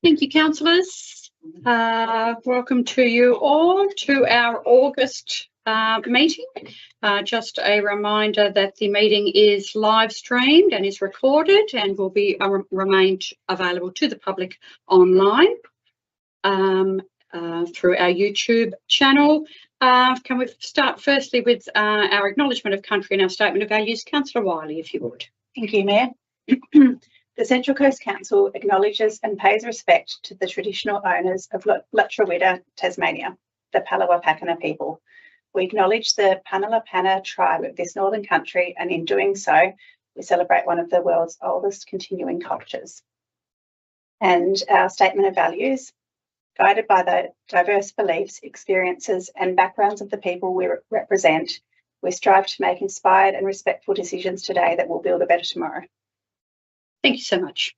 Thank you, councillors. Welcome to you all to our August meeting. Just a reminder that the meeting is live streamed and is recorded and will be remain available to the public online through our YouTube channel. Can we start firstly with our acknowledgement of country and our statement of values? Councillor Wiley, if you would. Thank you, Mayor. The Central Coast Council acknowledges and pays respect to the traditional owners of Lutruwita, Tasmania, the Palawa Pakana people. We acknowledge the Panala Pana tribe of this northern country, and in doing so, we celebrate one of the world's oldest continuing cultures. And our statement of values, guided by the diverse beliefs, experiences, and backgrounds of the people we represent, we strive to make inspired and respectful decisions today that will build a better tomorrow. Thank you so much.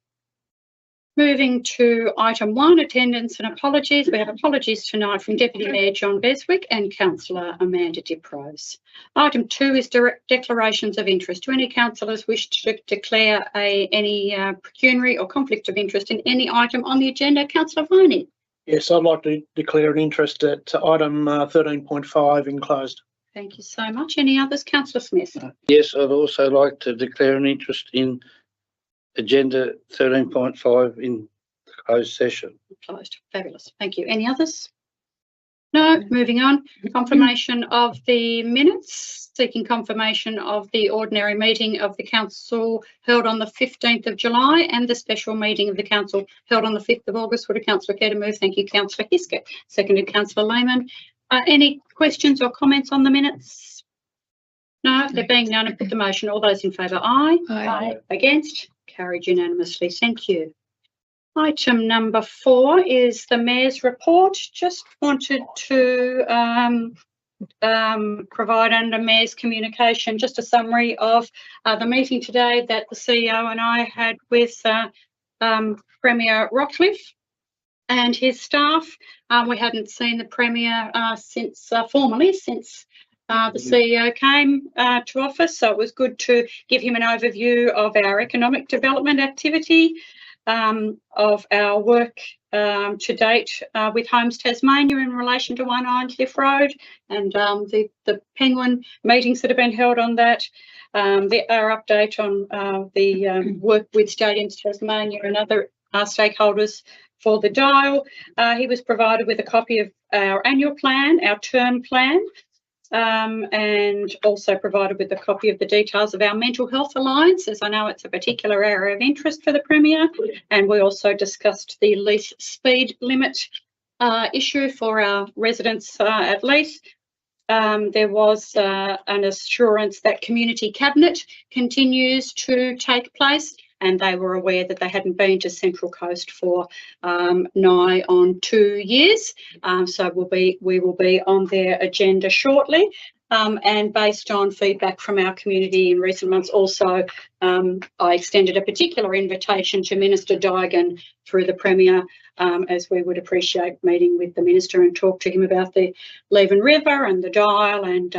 Moving to item 1, attendance and apologies. We have apologies tonight from Deputy Mayor John Beswick and Councillor Amanda Diprose. Item 2 is direct declarations of interest. Do any councillors wish to declare any pecuniary or conflict of interest in any item on the agenda? Councillor Viney. Yes, I'd like to declare an interest at item 13.5 enclosed. Thank you so much. Any others? Councillor Smith. Yes, I'd also like to declare an interest in agenda 13.5 in the closed session. Closed. Fabulous. Thank you. Any others? No. Moving on. Confirmation of the minutes. Seeking confirmation of the ordinary meeting of the council held on the 15th of July and the special meeting of the council held on the 5th of August. Would a councillor care to move? Thank you, Councillor Hiskett. Seconded, Councillor Lehman. Any questions or comments on the minutes? No. There being none, I put the motion. All those in favour, aye. Aye. Against? Carried unanimously. Thank you. Item number 4 is the Mayor's report. Just wanted to provide under Mayor's communication just a summary of the meeting today that the CEO and I had with Premier Rockcliffe and his staff. We hadn't seen the Premier formally since the CEO came to office, so it was good to give him an overview of our economic development activity, of our work to date with Homes Tasmania in relation to One Iron Cliff Road, and the Penguin meetings that have been held on that, our update on the work with Stadiums Tasmania and other stakeholders for the Dial. He was provided with a copy of our annual plan, our term plan, and also provided with a copy of the details of our Mental Health Alliance, as I know it's a particular area of interest for the Premier. And we also discussed the lease speed limit issue for our residents at lease. There was an assurance that Community Cabinet continues to take place, and they were aware that they hadn't been to Central Coast for nigh on 2 years. So we will be on their agenda shortly. And based on feedback from our community in recent months, also I extended a particular invitation to Minister Daigan through the Premier, as we would appreciate meeting with the Minister and talk to him about the Leven River and the Dial and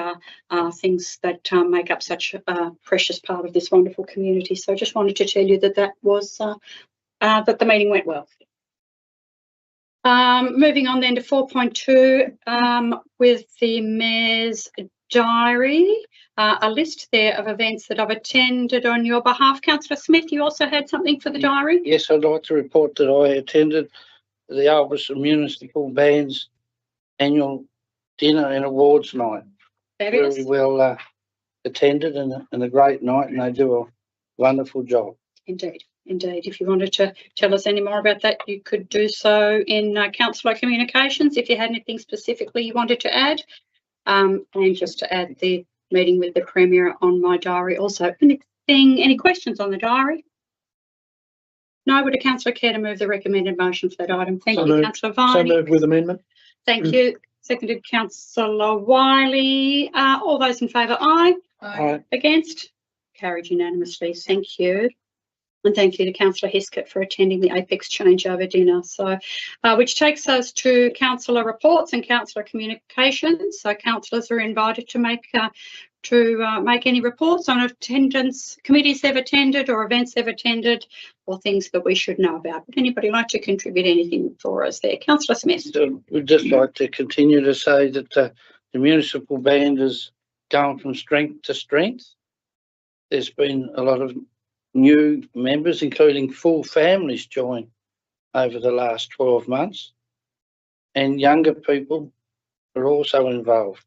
things that make up such a precious part of this wonderful community. So I just wanted to tell you that that was that the meeting went well. Moving on then to 4.2 with the Mayor's diary, a list there of events that I've attended on your behalf. Councillor Smith, you also had something for the diary? Yes, I'd like to report that I attended the Alberton Municipal Band's annual dinner and awards night. Fabulous. Very well attended and a great night, and they do a wonderful job. Indeed. Indeed. If you wanted to tell us any more about that, you could do so in councillor communications if you had anything specifically you wanted to add. And just to add the meeting with the Premier on my diary also. Any questions on the diary? No. Would a councillor care to move the recommended motion for that item? Thank you, Councillor Viney. So moved with amendment. Thank you. Seconded, Councillor Wiley. All those in favour, aye. Aye. Against? Carried unanimously. Thank you. And thank you to Councillor Hiskett for attending the Apex changeover dinner. So, which takes us to councillor reports and councillor communications. So councillors are invited to make to make any reports on attendance, committees they've attended or events they've attended, or things that we should know about? Would anybody like to contribute anything for us there? Councillor Smith. We'd just like to continue to say that the municipal band is going from strength to strength. There's been a lot of new members, including full families, join over the last 12 months, and younger people are also involved.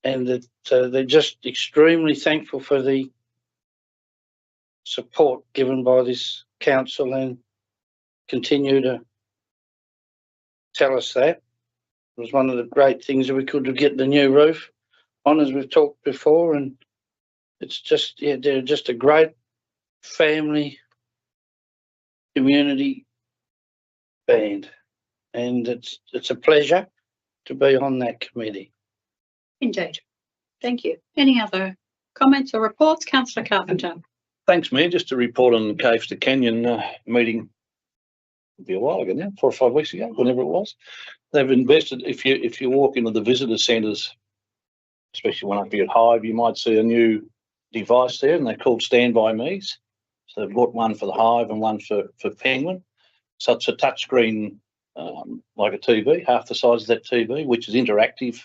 And that they're just extremely thankful for the support given by this council, and continue to tell us that. It was one of the great things that we could get the new roof on, as we've talked before, and it's just, yeah, they're just a great family community band, and it's a pleasure to be on that committee. Indeed. Thank you. Any other comments or reports? Councillor Carpenter. Thanks, Mayor. Just to report on the Caves to Canyon meeting, it'll be a while ago now, 4 or 5 weeks ago, whenever it was. They've invested, if you walk into the visitor centres, especially one up here at Hive, you might see a new device there, and they're called Standby Me's. So they've bought one for the Hive and one for Penguin. So it's a touchscreen, like a TV, half the size of that TV, which is interactive,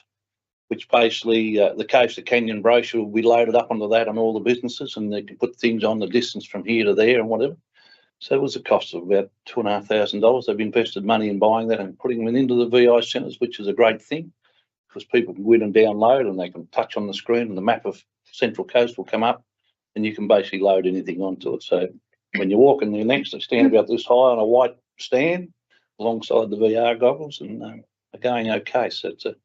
which basically the Caves to Canyon brochure will be loaded up onto that on all the businesses, and they can put things on the distance from here to there and whatever. So it was a cost of about $2,500. They've invested money in buying that and putting them into the VI centres, which is a great thing, because people can go in and download, and they can touch on the screen, and the map of Central Coast will come up, and you can basically load anything onto it. So when you walk in there next, they stand about this high on a white stand alongside the VR goggles, and are going okay. So it's a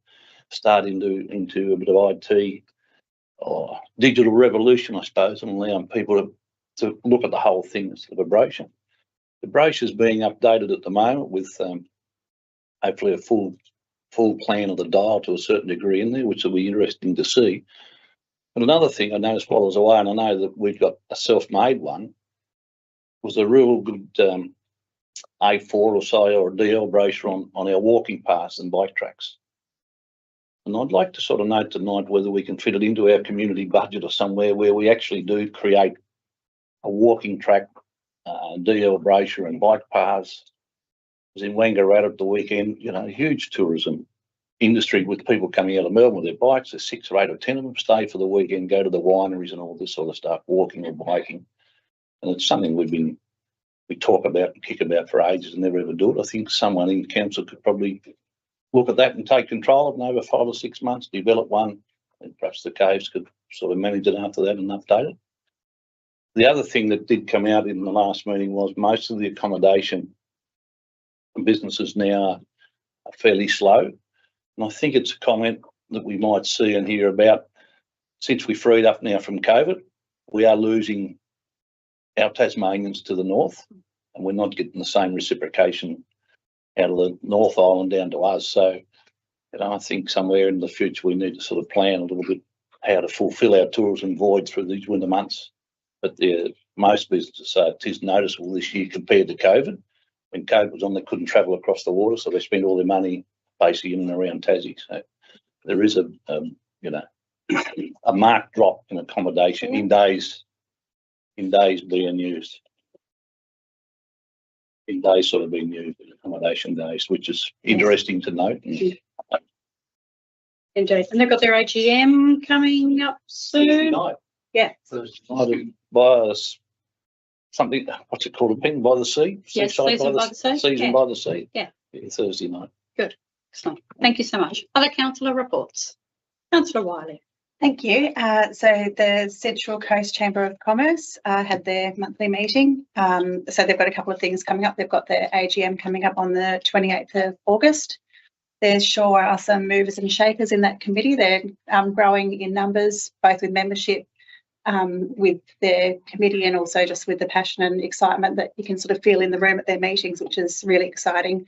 start into a bit of IT or digital revolution, I suppose, and allowing people to look at the whole thing as a brochure. The brochure is being updated at the moment with hopefully a full plan of the dial to a certain degree in there, which will be interesting to see. And another thing I noticed while I was away, and I know that we've got a self-made one, was a real good A4 or so or DL brochure on our walking paths and bike tracks. And I'd like to sort of note tonight whether we can fit it into our community budget or somewhere where we actually do create a walking track, DL brochure and bike paths. I was in Wangaratta at the weekend, you know, huge tourism industry with people coming out of Melbourne with their bikes. There's 6 or 8 or 10 of them stay for the weekend, go to the wineries and all this sort of stuff, walking or biking. And it's something we talk about and kick about for ages and never ever do it. I think someone in council could probably look at that and take control of it, and over 5 or 6 months develop one, and perhaps the Caves could sort of manage it after that and update it. The other thing that did come out in the last meeting was most of the accommodation businesses now are fairly slow. And I think it's a comment that we might see and hear about. Since we freed up now from COVID, we are losing our Tasmanians to the north, and we're not getting the same reciprocation out of the North Island down to us. So, you know, I think somewhere in the future we need to sort of plan a little bit how to fulfil our tourism void through these winter months. But most businesses say it is noticeable this year compared to COVID. When COVID was on, they couldn't travel across the water, so they spent all their money basically in and around Tassie. So there is a marked drop in accommodation in days being used. In days sort of being used, accommodation days, which is interesting to note. Indeed. And they've got their AGM coming up soon. Night. Yeah. Thursday night by something, what's it called, a ping by the sea? Yes, Seaside Season by the Sea. Season Yeah. by the sea. Yeah. Thursday night. Excellent. Thank you so much. Other councillor reports. Councillor Wiley. Thank you. So the Central Coast Chamber of Commerce had their monthly meeting. So they've got a couple of things coming up. They've got their AGM coming up on the 28th of August. There sure are some movers and shakers in that committee. They're growing in numbers, both with membership, with their committee, and also just with the passion and excitement that you can sort of feel in the room at their meetings, which is really exciting.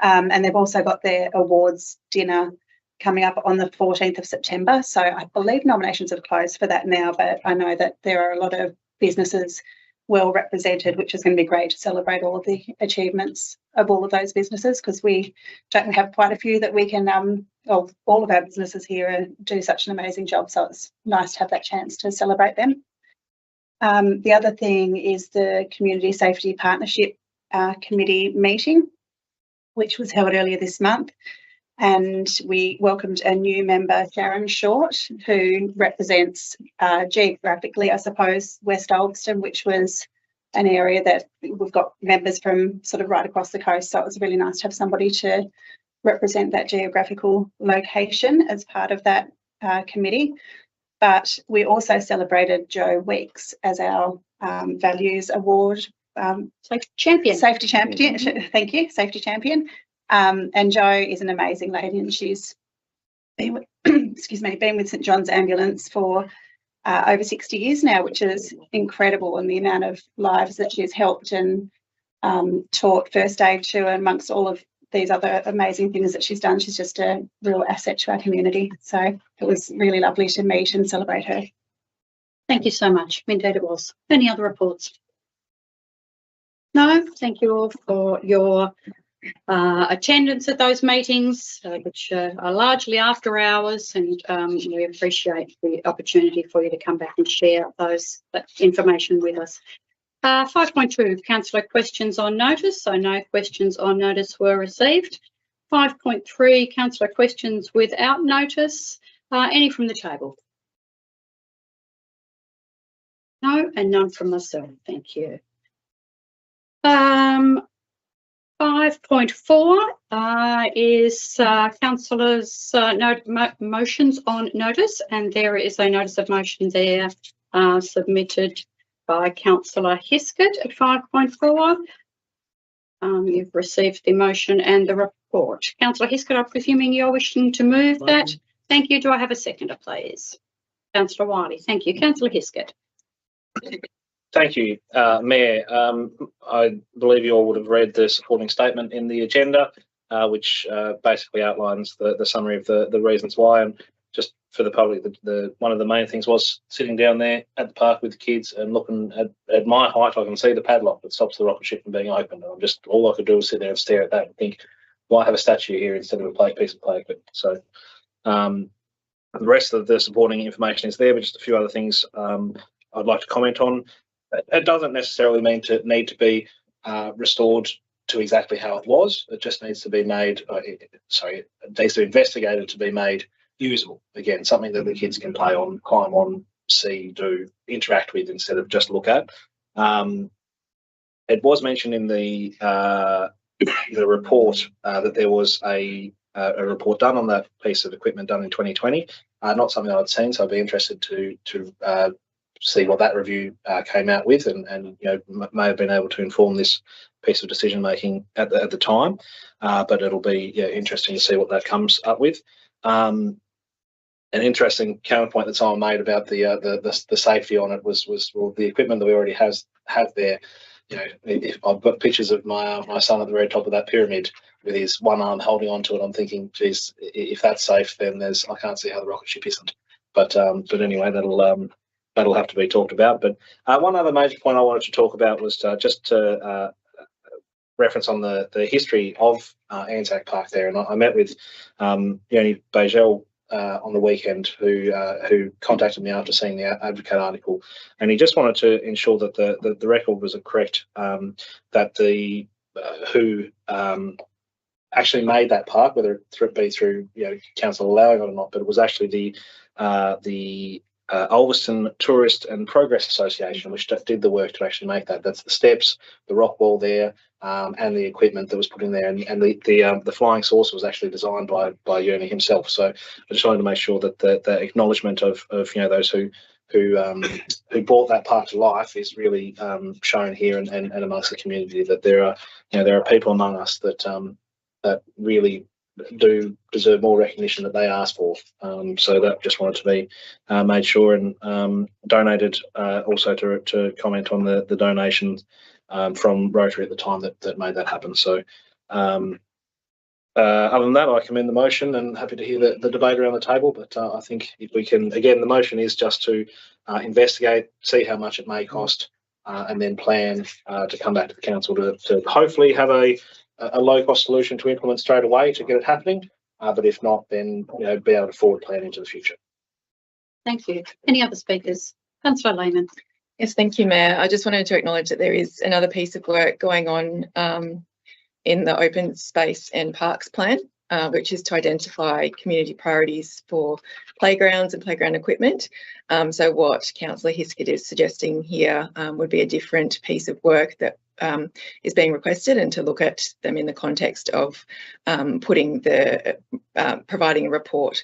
And they've also got their awards dinner coming up on the 14th of September. So I believe nominations have closed for that now, but I know that there are a lot of businesses well represented, which is going to be great to celebrate all of the achievements of all of those businesses, because we don't have quite a few that we can, all of our businesses here do such an amazing job. So it's nice to have that chance to celebrate them. The other thing is the Community Safety Partnership Committee meeting, which was held earlier this month. And we welcomed a new member, Sharon Short, who represents geographically, I suppose, West Ulverstone, which was an area that we've got members from sort of right across the coast. So it was really nice to have somebody to represent that geographical location as part of that committee. But we also celebrated Jo Weeks as our Values Award Safety champion. Safety champion. Thank you, safety champion. And Jo is an amazing lady, and she's been with, excuse me, been with St John's Ambulance for over 60 years now, which is incredible, and the amount of lives that she's helped and taught first aid to, amongst all of these other amazing things that she's done. She's just a real asset to our community. So it was really lovely to meet and celebrate her. Thank you so much. Indeed it was. Any other reports? No, thank you all for your attendance at those meetings, which are largely after hours, and we appreciate the opportunity for you to come back and share that information with us. 5.2, councillor questions on notice. So no questions on notice were received. 5.3, councillor questions without notice. Any from the table? No, and none from myself. Thank you. 5.4 is councillors' motions on notice, and there is a notice of motion there submitted by Councillor Hiskett at 5.4. You've received the motion and the report. Councillor Hiskett, I'm presuming you're wishing to move that. Thank you. Do I have a seconder, please? Councillor Wiley. Thank you. Councillor Hiskett. Thank you, Mayor. I believe you all would have read the supporting statement in the agenda, which basically outlines the summary of the reasons why. And just for the public, one of the main things was sitting down there at the park with the kids and looking at my height. I can see the padlock that stops the rocket ship from being opened. And all I could do was sit there and stare at that and think, why have a statue here instead of a piece of play equipment? So the rest of the supporting information is there, but just a few other things I'd like to comment on. It doesn't necessarily need to be restored to exactly how it was. It just needs to be made, it needs to be investigated to be made usable. Again, something that the kids can play on, climb on, see, do, interact with instead of just look at. It was mentioned in the report that there was a report done on that piece of equipment done in 2020. Not something I'd seen, so I'd be interested to see what that review came out with, and may have been able to inform this piece of decision making at the time. But it'll be interesting to see what that comes up with. An interesting counterpoint that someone made about the safety on it was well, the equipment that we already have there. If I've got pictures of my son at the very top of that pyramid with his one arm holding onto it, I'm thinking, geez, if that's safe, then I can't see how the rocket ship isn't. But anyway, that'll have to be talked about. But one other major point I wanted to talk about was just to reference on the history of Anzac Park there. And I met with Yoni Bagel on the weekend, who contacted me after seeing the Advocate article, and he just wanted to ensure that the record was correct, that who actually made that park, whether it be through council allowing it or not, but it was actually the Ulverstone Tourist and Progress Association, which did the work to actually make that. That's the steps, the rock wall there, and the equipment that was put in there, and the flying saucer was actually designed by Yoni himself. So I just wanted to make sure that the acknowledgement of those who brought that park to life is really shown here and amongst the community, that there are people among us that really do deserve more recognition that they asked for. So that just wanted to be made sure, and donated also to comment on the donations from Rotary at the time that made that happen. So other than that, I commend the motion and happy to hear the debate around the table. But I think if we can, again, the motion is just to investigate, see how much it may cost, and then plan to come back to the council to hopefully have a low cost solution to implement straight away to get it happening. But if not, then be able to forward plan into the future. Thank you. Any other speakers? Councillor Lehman. Yes, thank you, Mayor. I just wanted to acknowledge that there is another piece of work going on in the open space and parks plan, which is to identify community priorities for playgrounds and playground equipment. So what Councillor Hiskett is suggesting here would be a different piece of work that is being requested, and to look at them in the context of providing a report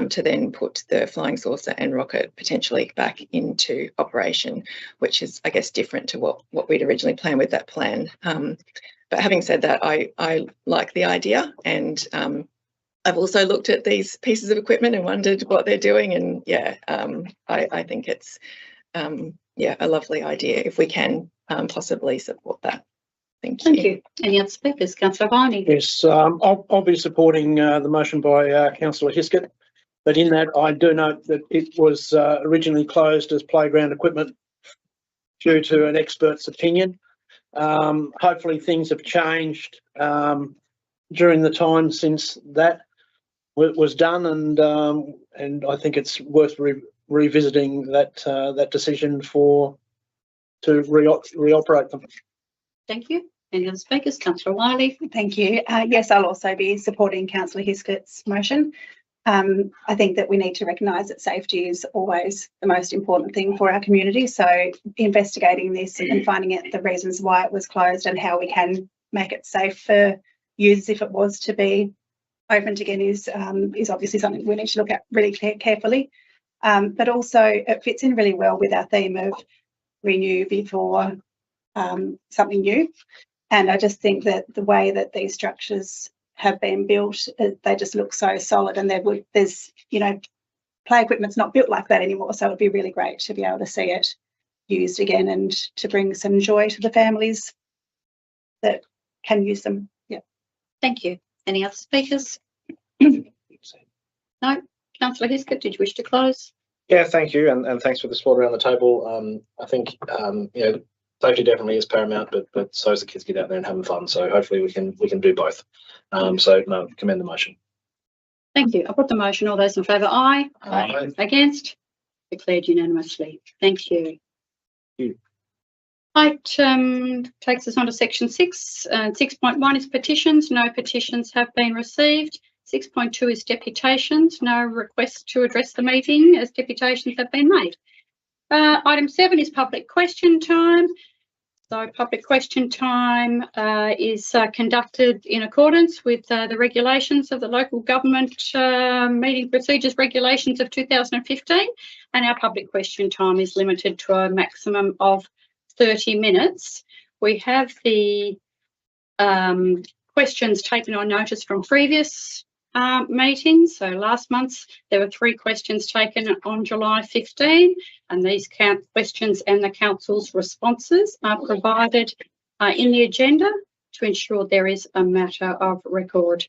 to then put the flying saucer and rocket potentially back into operation, which is, I guess, different to what we'd originally planned with that plan. But having said that, I like the idea, and I've also looked at these pieces of equipment and wondered what they're doing, and yeah, I think it's a lovely idea if we can possibly support that. Thank you. Thank you. Any other speakers? Councillor Viney. Yes, I'll be supporting the motion by Councillor Hiskett, but in that I do note that it was originally closed as playground equipment due to an expert's opinion. Hopefully things have changed during the time since that was done, and I think it's worth revisiting that decision to reoperate them. Thank you. Any other speakers? Councillor Wiley. Thank you. Yes, I'll also be supporting Councillor Hiskett's motion. I think that we need to recognise that safety is always the most important thing for our community. So investigating this and finding out the reasons why it was closed and how we can make it safe for users if it was to be opened again is obviously something we need to look at really carefully. But also it fits in really well with our theme of renew before something new. And I just think that the way that these structures have been built, they just look so solid, and there's play equipment's not built like that anymore, so it'd be really great to be able to see it used again and to bring some joy to the families that can use them. Yeah. Thank you. Any other speakers? No. Councillor Hiskett, did you wish to close? Yeah, thank you, and thanks for the support around the table. I think safety definitely is paramount, but so is the kids get out there and having fun. So hopefully we can do both. So no, commend the motion. Thank you. I'll put the motion. All those in favour, aye. Aye. Against? Declared unanimously. Thank you. Thank you. Item takes us on to section 6. 6.1 is petitions. No petitions have been received. 6.2 is deputations. No requests to address the meeting as deputations have been made. Item 7 is public question time. So public question time is conducted in accordance with the regulations of the Local Government Meeting Procedures Regulations of 2015, and our public question time is limited to a maximum of 30 minutes. We have the questions taken on notice from previous meetings. So last month there were 3 questions taken on July 15, and these questions and the council's responses are provided in the agenda to ensure there is a matter of record.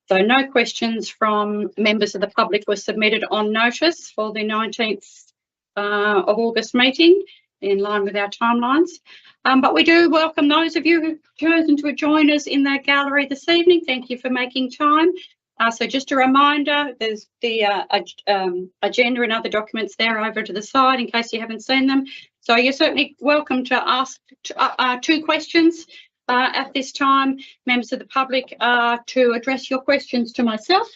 So no questions from members of the public were submitted on notice for the 19th of August meeting, in line with our timelines. But we do welcome those of you who've chosen to join us in the gallery this evening. Thank you for making time. So just a reminder, there's the agenda and other documents there over to the side in case you haven't seen them. So you're certainly welcome to ask 2 questions at this time. Members of the public to address your questions to myself.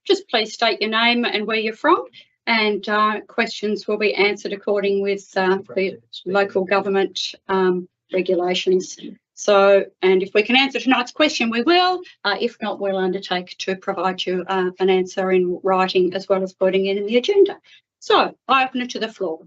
Just please state your name and where you're from, and questions will be answered according with the local government regulations. So, and if we can answer tonight's question, we will. If not, we'll undertake to provide you an answer in writing as well as putting it in the agenda. So I open it to the floor.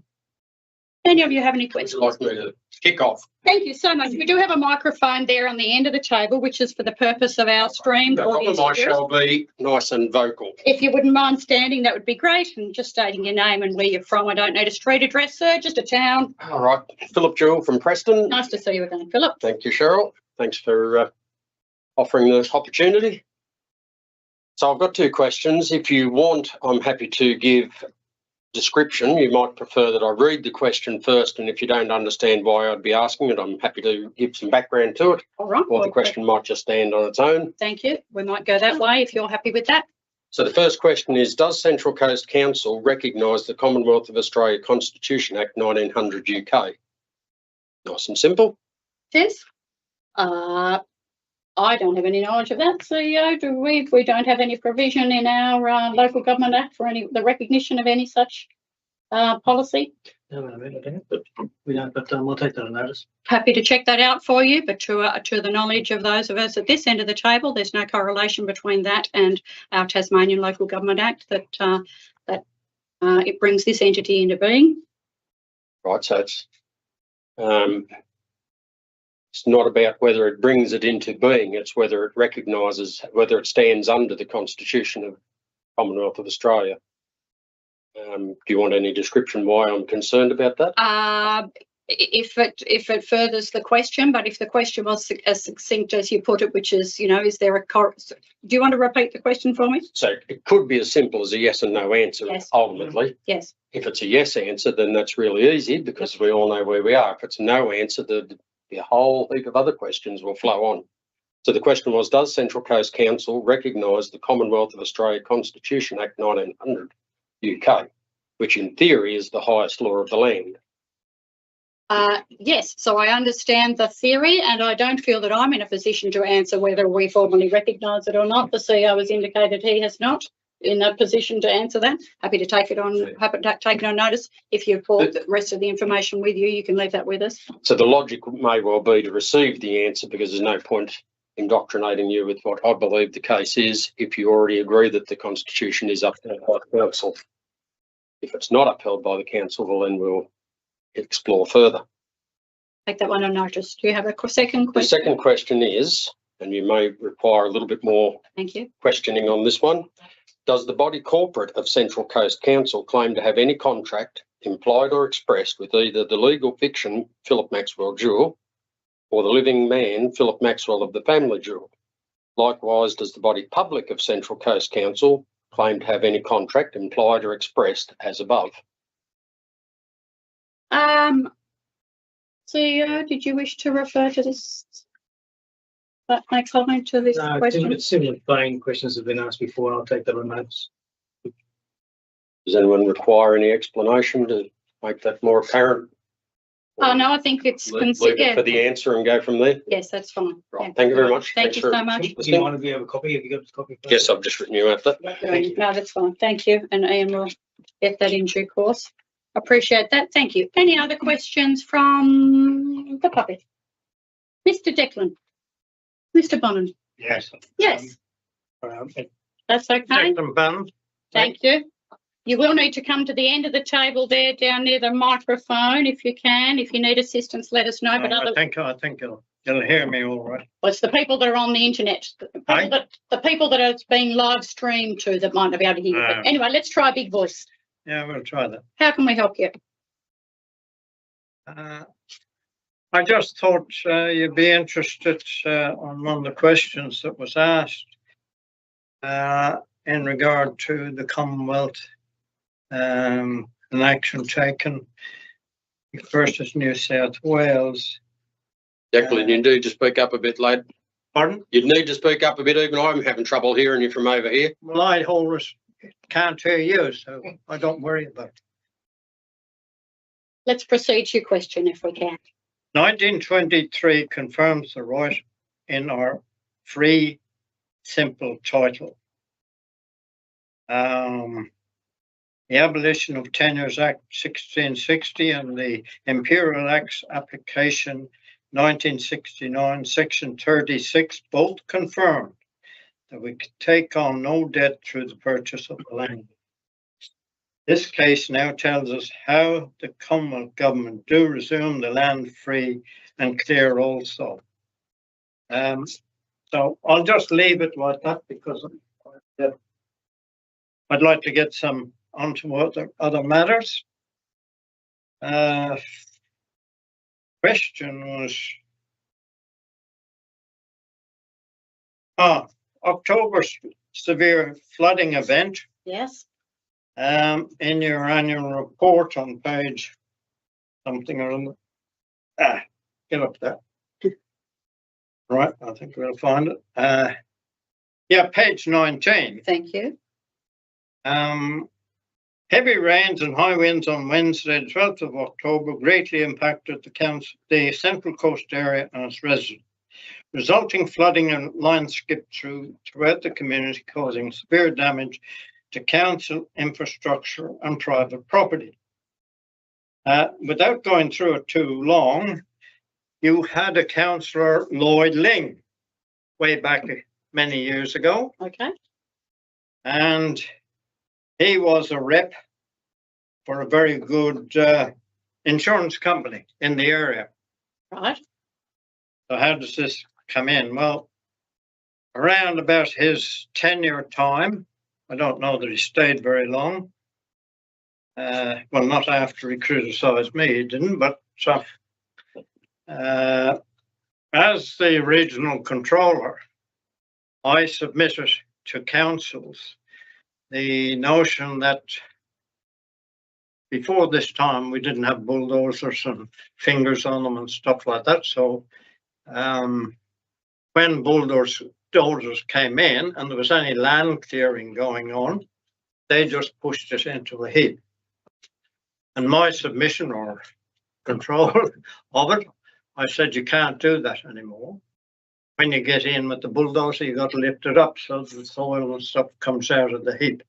Any of you have any questions? Would you like me to kick off? Thank you so much. We do have a microphone there on the end of the table, which is for the purpose of our streamed No audience. problem, I shall be nice and vocal. If you wouldn't mind standing, that would be great, and just stating your name and where you're from. I don't need a street address, sir, just a town. All right, Philip Jewell from Preston. Nice to see you again, Philip. Thank you, Cheryl. Thanks for offering this opportunity. So I've got 2 questions. If you want, I'm happy to give description, you might prefer that I read the question first, and if you don't understand why I'd be asking it, I'm happy to give some background to it, All right. or the well, question might just stand on its own. Thank you. We might go that way if you're happy with that. So the first question is, does Central Coast Council recognise the Commonwealth of Australia Constitution Act 1900 UK? Nice and simple. Yes. I don't have any knowledge of that, CEO. Do we? We don't have any provision in our Local Government Act for the recognition of any such policy. No, but we don't, but we'll take that on notice. Happy to check that out for you, but to the knowledge of those of us at this end of the table, there's no correlation between that and our Tasmanian Local Government Act that it brings this entity into being. Right, so it's not about whether it brings it into being, it's whether it recognises, whether it stands under the Constitution of the Commonwealth of Australia. Do you want any description why I'm concerned about that? If it furthers the question, but if the question was as succinct as you put it, which is, is there a do you want to repeat the question for me? So it could be as simple as a yes and no answer. Yes. Ultimately. Yes. If it's a yes answer, then that's really easy because we all know where we are. If it's a no answer, the whole heap of other questions will flow on. So the question was, does Central Coast Council recognise the Commonwealth of Australia Constitution Act 1900 UK, which in theory is the highest law of the land? Yes, so I understand the theory and I don't feel that I'm in a position to answer whether we formally recognise it or not. The CEO has indicated he has not in a position to answer that. Happy to take it on notice. If you brought the rest of the information with you, you can leave that with us. So the logic may well be to receive the answer because there's no point indoctrinating you with what I believe the case is if you already agree that the Constitution is upheld by the Council. If it's not upheld by the Council, well, then we'll explore further. Take that one on notice. Do you have a second question? The second question is, and you may require a little bit more Thank you. questioning on this one, does the body corporate of Central Coast Council claim to have any contract, implied or expressed, with either the legal fiction Philip Maxwell Jewell or the living man Philip Maxwell of the family Jewell? Likewise, does the body public of Central Coast Council claim to have any contract, implied or expressed, as above? CEO, did you wish to refer to this? Make comment to this question? It's similar vein questions have been asked before. I'll take that on notice. Does anyone require any explanation to make that more apparent? Oh, no, I think it's Leave it for the answer and go from there. Yes, that's fine. Right. Yeah. Thank you very much. Thank Thanks you for so much. Do you mind if you have a copy? Have you got a copy? Yes, I've just written you out that. No, that's fine. Thank you. And Ian will get that in due course. Appreciate that. Thank you. Any other questions from the public? Mr. Declan? Mr. Bonnen? Yes. Yes, that's okay. Thank you. You will need to come to the end of the table there down near the microphone if you can. If you need assistance, let us know. But I think it'll hear me all right. well, it's the people that are on the internet, the people that are being live streamed to that might not be able to hear you. But anyway, let's try a big voice. Yeah, we'll try that. How can we help you? I just thought you'd be interested on one of the questions that was asked in regard to the Commonwealth and action taken versus New South Wales. Declan, you need to speak up a bit, lad. Pardon? You'd need to speak up a bit. Even I'm having trouble hearing you from over here. Well, I always can't hear you, so I don't worry about it. Let's proceed to your question if we can. 1923 confirms the right in our free, simple title. The Abolition of Tenures Act 1660 and the Imperial Acts Application 1969, Section 36, both confirmed that we could take on no debt through the purchase of the land. This case now tells us how the Commonwealth Government do resume the land free and clear also. So I'll just leave it like that because I'd like to get some onto other matters. Question was October severe flooding event. Yes. In your annual report on page something or other. Get up there. Right, I think we'll find it. Yeah, page 19. Thank you. Heavy rains and high winds on Wednesday, the 12th of October, greatly impacted the Central Coast area and its residents, resulting flooding and line skip throughout the community, causing severe damage to council infrastructure and private property. Without going through it too long, you had a councillor, Lloyd Ling, way back many years ago, Okay. and he was a rep for a very good insurance company in the area. Right. So how does this come in? Well, around about his tenure time, I don't know that he stayed very long. Well, not after he criticised me, he didn't, but as the regional controller, I submitted to councils the notion that before this time we didn't have bulldozers and fingers on them and stuff like that. So when bulldozers came in and there was any land clearing going on, they just pushed it into a heap. And my submission or control of it, I said, you can't do that anymore. When you get in with the bulldozer, you got to lift it up so the soil and stuff comes out of the heap.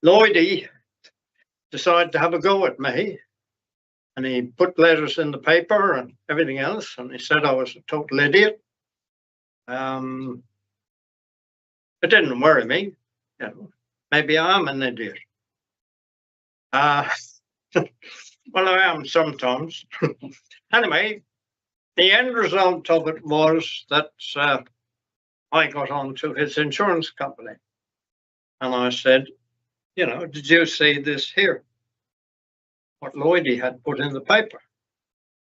Lloydie decided to have a go at me, and he put letters in the paper and everything else, and he said I was a total idiot. It didn't worry me. You know, maybe I am an idiot. Well, I am sometimes. Anyway, the end result of it was that I got on to his insurance company, and I said, you know, did you see this here? What Lloydie had put in the paper?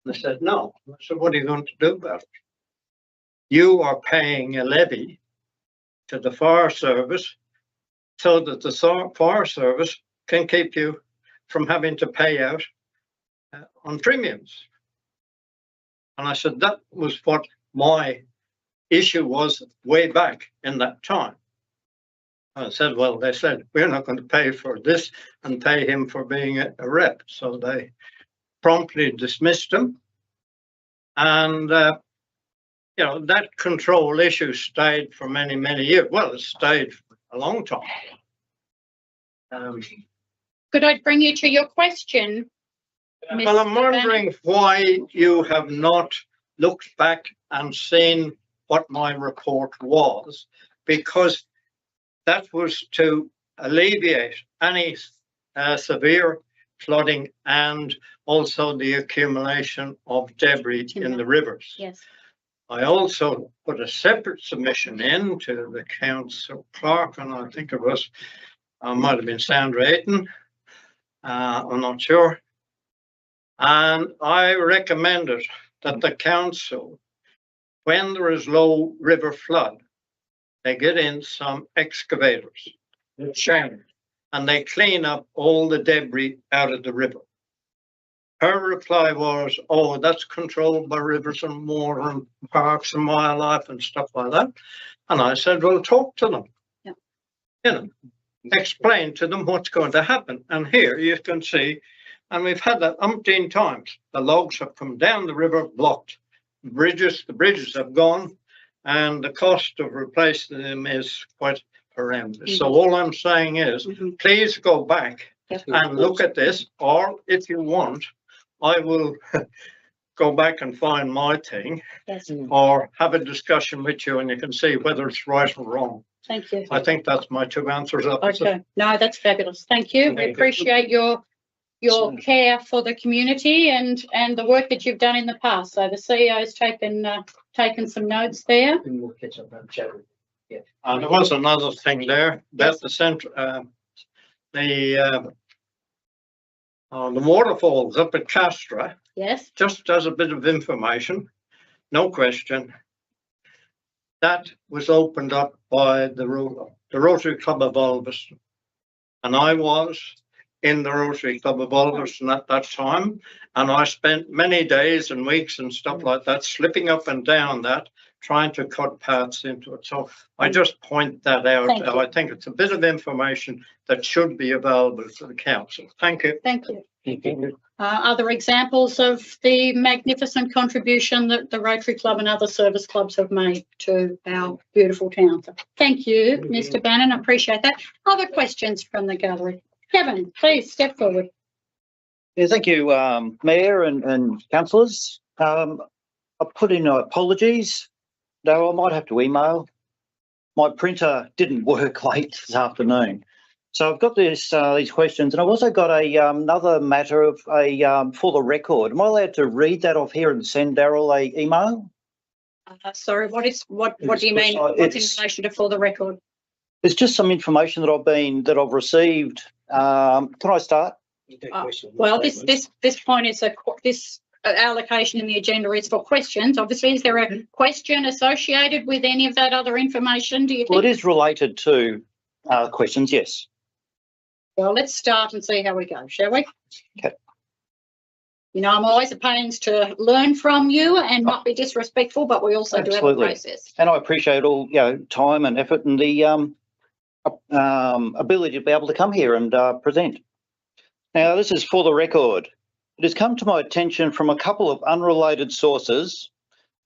And they said, no. I said, what are you going to do about it? You are paying a levy to the fire service so that the fire service can keep you from having to pay out on premiums. And I said, that was what my issue was way back in that time. I said, well, they said, we're not going to pay for this and pay him for being a rep. So they promptly dismissed him. And, you know, that control issue stayed for many, many years. Well, it stayed for a long time. Could I bring you to your question? Well, I'm wondering why you have not looked back and seen what my report was, because that was to alleviate any severe flooding and also the accumulation of debris in the rivers. Yes. I also put a separate submission in to the council clerk, and I think it was, might have been Sandra Ayton, I'm not sure. And I recommended that the council, when there is low river flood, they get in some excavators and they clean up all the debris out of the river. Her reply was, oh, that's controlled by Rivers and Water and Parks and Wildlife and stuff like that. And I said, well, talk to them. Yeah. You know, explain to them what's going to happen. And here you can see, and we've had that umpteen times. The logs have come down the river, blocked the bridges have gone, and the cost of replacing them is quite horrendous. So all I'm saying is, please go back and look at this, or if you want, I will go back and find my thing, Yes. or have a discussion with you and you can see whether it's right or wrong. Thank you. I think that's my two answers. Okay. No, that's fabulous. Thank you. We Thank you. appreciate your care for the community and the work that you've done in the past. So the CEO has taken some notes there. There was another thing there about the centre, the waterfalls up at Castra. Yes. Just as a bit of information, no question, that was opened up by the the Rotary Club of Ulverston. And I was in the Rotary Club of Ulverston at that time. And I spent many days and weeks and stuff like that, slipping up and down that, trying to cut paths into it. So I just point that out. Thank you. I think it's a bit of information that should be available to the council. Thank you. Thank you. Other examples of the magnificent contribution that the Rotary Club and other service clubs have made to our beautiful town. So thank you, Mr. Bannon. I appreciate that. Other questions from the gallery? Kevin, please step forward. Yeah, thank you, Mayor and councillors. I put in apologies. Though I might have to email. My printer didn't work late this afternoon. So I've got these questions, and I've also got another matter of for the record. Am I allowed to read that off here and send Daryl a email? Sorry, what do you mean? What's in relation to for the record? It's just some information that I've received. Can I start? Well, this point is this allocation in the agenda is for questions. Obviously, is there a question associated with any of that other information? Do you think? Well, it is related to questions, yes. Well, let's start and see how we go, shall we? Okay. You know, I'm always at pains to learn from you and not be disrespectful, but we also do have a process. And I appreciate all time and effort and the ability to be able to come here and present. Now, this is for the record. It has come to my attention from a couple of unrelated sources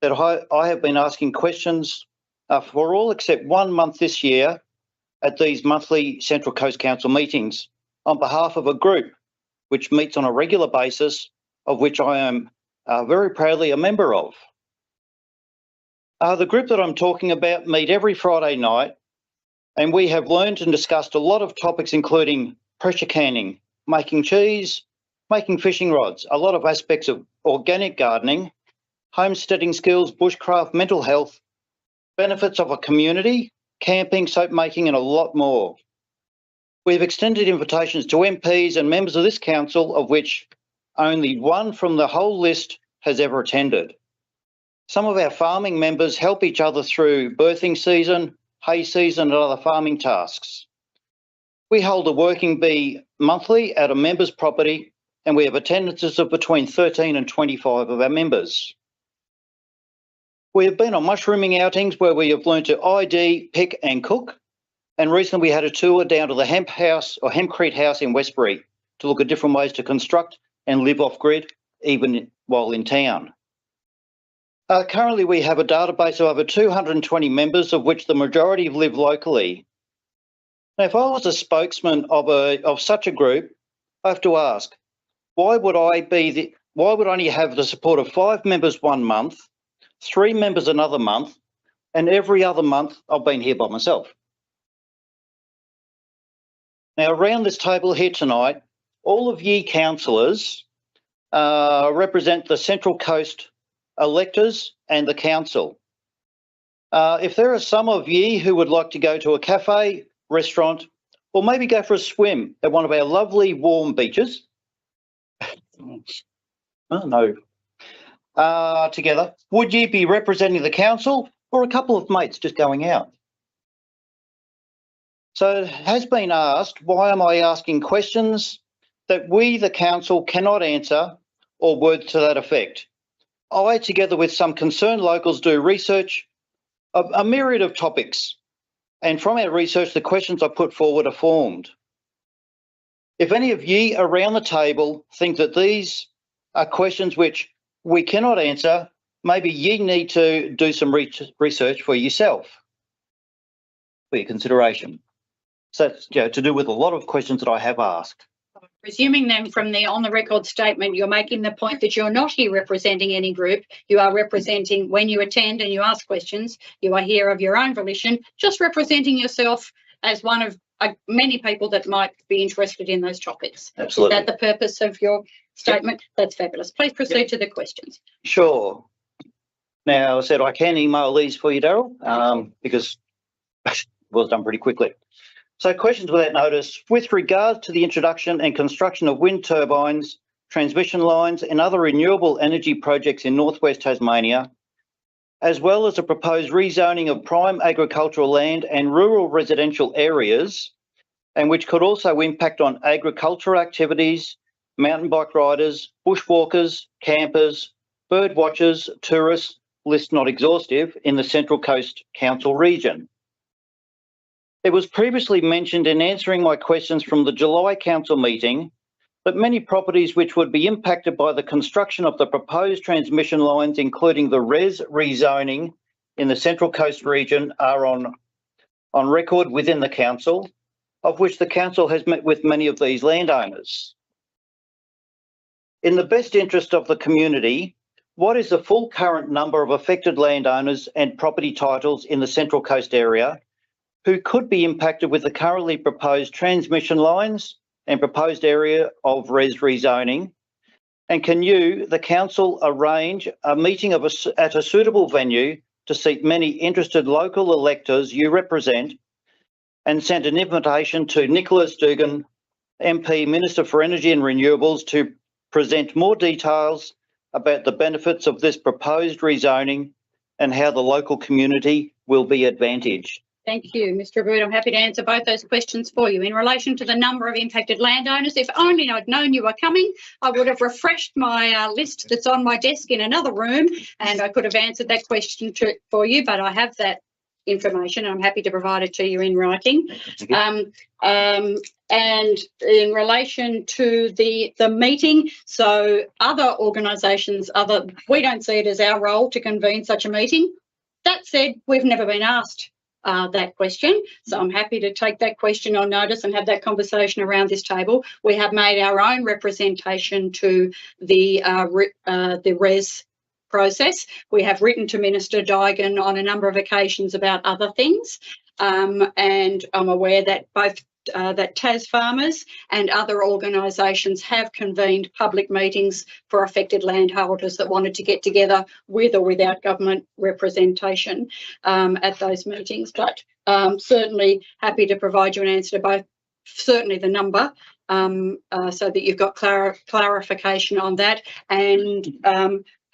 that I have been asking questions for all except 1 month this year at these monthly Central Coast Council meetings on behalf of a group which meets on a regular basis, of which I am very proudly a member of. The group that I'm talking about meet every Friday night, and we have learned and discussed a lot of topics including pressure canning, making cheese, making fishing rods, a lot of aspects of organic gardening, homesteading skills, bushcraft, mental health, benefits of a community, camping, soap making, and a lot more. We've extended invitations to MPs and members of this council, of which only one from the whole list has ever attended. Some of our farming members help each other through birthing season, hay season, and other farming tasks. We hold a working bee monthly at a member's property, and we have attendances of between 13 and 25 of our members. We have been on mushrooming outings where we have learned to ID, pick and cook, and recently we had a tour down to the hemp house or hempcrete house in Westbury to look at different ways to construct and live off grid even while in town. Currently we have a database of over 220 members, of which the majority live locally. Now, if I was a spokesman of such a group, I have to ask, why would I only have the support of 5 members 1 month, 3 members another month, and every other month I've been here by myself? Now, around this table here tonight, all of ye councillors represent the Central Coast electors and the council. If there are some of ye who would like to go to a cafe, restaurant, or maybe go for a swim at one of our lovely warm beaches, together, would ye be representing the council or a couple of mates just going out? So it has been asked, why am I asking questions that we, the council, cannot answer, or words to that effect? I, together with some concerned locals, do research of a myriad of topics, and from our research, the questions I put forward are formed. If any of ye around the table think that these are questions which we cannot answer, maybe ye need to do some research for yourself, for your consideration. So that's to do with a lot of questions that I have asked. Presuming then from the on the record statement, you're making the point that you're not here representing any group. You are representing, when you attend and you ask questions, you are here of your own volition, just representing yourself as one of many people that might be interested in those topics. Absolutely. Is that the purpose of your statement? Yep. That's fabulous. Please proceed to the questions. Sure. Now, I said I can email these for you, Daryl, because it was done pretty quickly. So questions without notice. With regards to the introduction and construction of wind turbines, transmission lines and other renewable energy projects in northwest Tasmania, as well as a proposed rezoning of prime agricultural land and rural residential areas, and which could also impact on agricultural activities, mountain bike riders, bushwalkers, campers, bird watchers, tourists, list not exhaustive, in the Central Coast Council region. It was previously mentioned in answering my questions from the July Council meeting that many properties which would be impacted by the construction of the proposed transmission lines, including the RES rezoning in the Central Coast region, are on record within the council, of which the council has met with many of these landowners. In the best interest of the community, what is the full current number of affected landowners and property titles in the Central Coast area who could be impacted with the currently proposed transmission lines and proposed area of RES rezoning? And can you, the council, arrange a meeting at a suitable venue to seat many interested local electors you represent, and send an invitation to Nicholas Dugan, MP, Minister for Energy and Renewables, to present more details about the benefits of this proposed rezoning and how the local community will be advantaged? Thank you, Mr. Aboud. I'm happy to answer both those questions for you. In relation to the number of impacted landowners, if only I'd known you were coming, I would have refreshed my list that's on my desk in another room, and I could have answered that question for you, but I have that information and I'm happy to provide it to you in writing. And in relation to the meeting, so other organisations, we don't see it as our role to convene such a meeting. That said, we've never been asked that question, so I'm happy to take that question on notice and have that conversation around this table. We have made our own representation to the RES process. We have written to Minister Dugan on a number of occasions about other things, and I'm aware that both that Tas Farmers and other organisations have convened public meetings for affected landholders that wanted to get together with or without government representation at those meetings. But certainly happy to provide you an answer to both, certainly the number, so that you've got clarification on that, and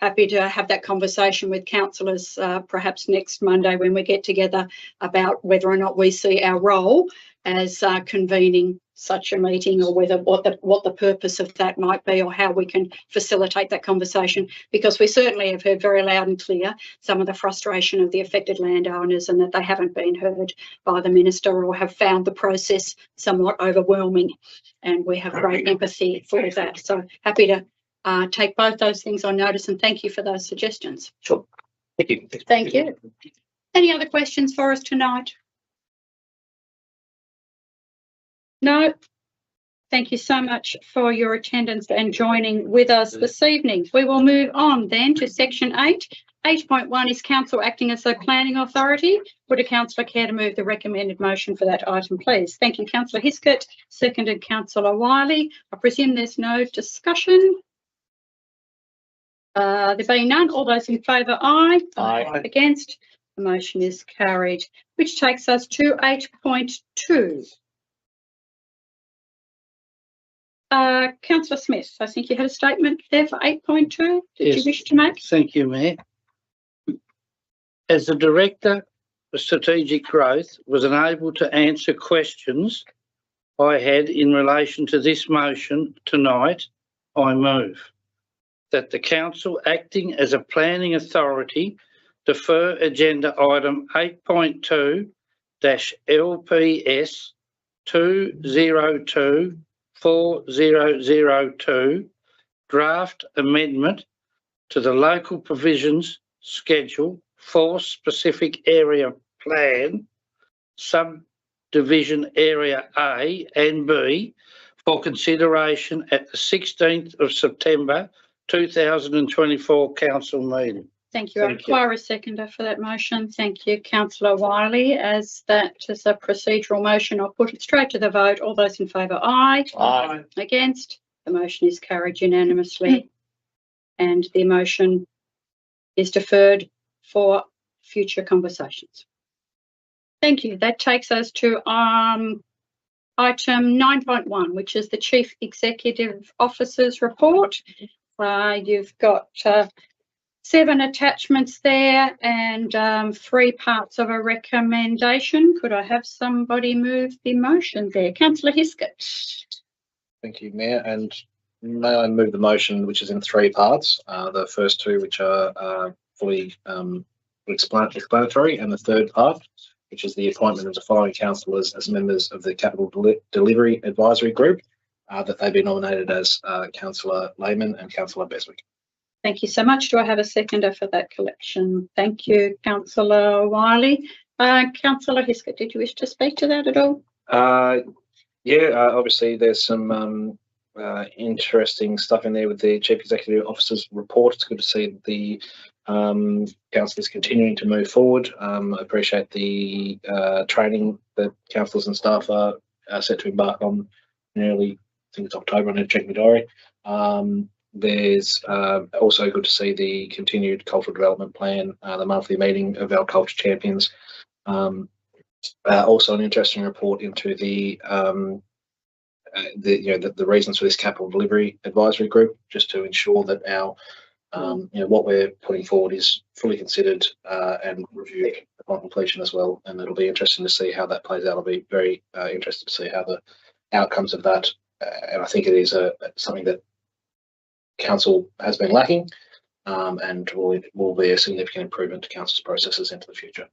happy to have that conversation with councillors perhaps next Monday when we get together about whether or not we see our role as convening such a meeting, or whether what the purpose of that might be, or how we can facilitate that conversation, because we certainly have heard very loud and clear some of the frustration of the affected landowners, and that they haven't been heard by the minister or have found the process somewhat overwhelming, and we have great empathy for that. So happy to take both those things on notice, and thank you for those suggestions. Sure. Thank you. Thank you. Any other questions for us tonight? No. Thank you so much for your attendance and joining with us this evening. We will move on then to section 8. 8.1 is council acting as the planning authority. Would a councillor care to move the recommended motion for that item, please? Thank you, Councillor Hiskett. Seconded, Councillor Wiley. I presume there's no discussion. There being none, all those in favour, aye. Aye. Against? The motion is carried, which takes us to 8.2. Councillor Smith, I think you had a statement there for 8.2. Did Yes. you wish to make? Thank you, Mayor. As the Director of Strategic Growth was unable to answer questions I had in relation to this motion tonight, I move that the Council, acting as a planning authority, defer agenda item 8.2-LPS 202-4002 draft amendment to the local provisions schedule for specific area plan, subdivision area A and B, for consideration at the 16th of September 2024 council meeting. Thank you. I require a seconder for that motion. Thank you, Councillor Wiley. As that is a procedural motion, I'll put it straight to the vote. All those in favour, aye. Aye. Against? The motion is carried unanimously, and the motion is deferred for future conversations. Thank you. That takes us to item 9.1, which is the Chief Executive Officer's report. You've got 7 attachments there and 3 parts of a recommendation. Could I have somebody move the motion there? Councillor Hiskett. Thank you, Mayor. And may I move the motion, which is in 3 parts? The first 2, which are fully explanatory, and the third part, which is the appointment of the following councillors as members of the Capital Delivery Advisory Group, that they be nominated as Councillor Lehman and Councillor Beswick. Thank you so much. Do I have a seconder for that collection? Thank you, Councillor Wiley. Councillor Hiskett, did you wish to speak to that at all? Obviously there's some interesting stuff in there with the Chief Executive Officer's report. It's good to see the council is continuing to move forward. I appreciate the training that councillors and staff are set to embark on in early, I think it's October, I need to check my diary. There's also good to see the continued cultural development plan, the monthly meeting of our culture champions. Also an interesting report into the reasons for this Capital Delivery Advisory Group, just to ensure that our what we're putting forward is fully considered and reviewed upon completion as well. And it'll be interesting to see how that plays out. I'll be very interested to see how the outcomes of that. And I think it is something that council has been lacking, and will be a significant improvement to council's processes into the future.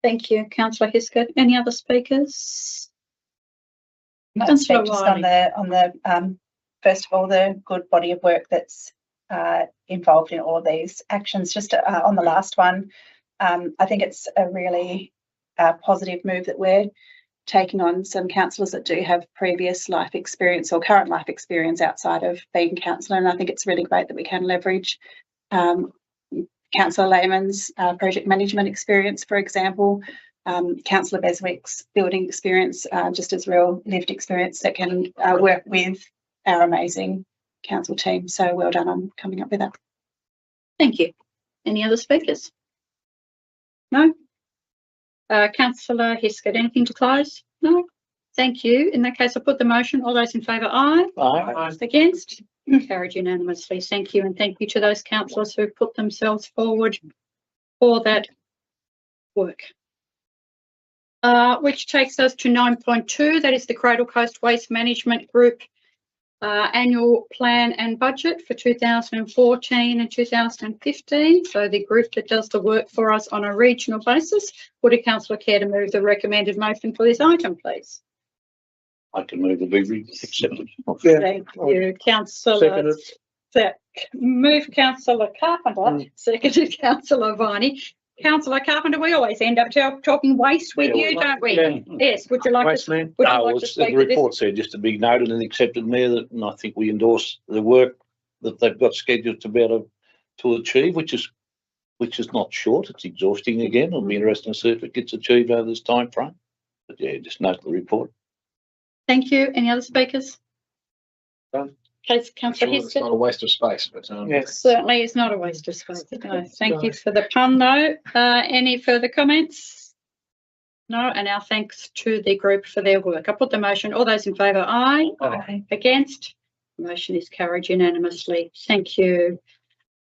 Thank you, Councillor Hiskett. Any other speakers? Just on the first of all, the good body of work that's involved in all of these actions. Just on the last one, I think it's a really positive move that we're taking on some councillors that do have previous life experience or current life experience outside of being councillor, and I think it's really great that we can leverage Councillor Lehman's project management experience, for example, Councillor Beswick's building experience, just as real lived experience that can work with our amazing council team. So well done on coming up with that. Thank you. Any other speakers? No? Councillor Hiskett, anything to close? No? Thank you. In that case, I'll put the motion. All those in favour, aye. Aye. Against? Carried unanimously. Thank you. And thank you to those councillors who put themselves forward for that work. Which takes us to 9.2. That is the Cradle Coast Waste Management Group annual plan and budget for 2014 and 2015. So the group that does the work for us on a regional basis. Would a councillor care to move the recommended motion for this item, please? I can move the be accepted. Yeah. Thank you, Councillor. Move Councillor Carpenter, seconded Councillor Viney. Councillor Carpenter, we always end up talking waste with you, don't we? Yeah. Yes. Would you like Waste to? man. Would you like to The speak to this? report said just to be noted and accepted, Mayor, that, and I think we endorse the work that they've got scheduled to be able to achieve, which is not short. It's exhausting again. It'll be interesting to see if it gets achieved over this time frame. But yeah, just note the report. Thank you. Any other speakers? Done. Okay, Councillor It's Hiskett. not a waste of space, but Yes. Certainly is not a waste of space. No, thank you for the pun though. Any further comments? No, and our thanks to the group for their work. I put the motion. All those in favour, aye. Aye. Against? Motion is carried unanimously. Thank you.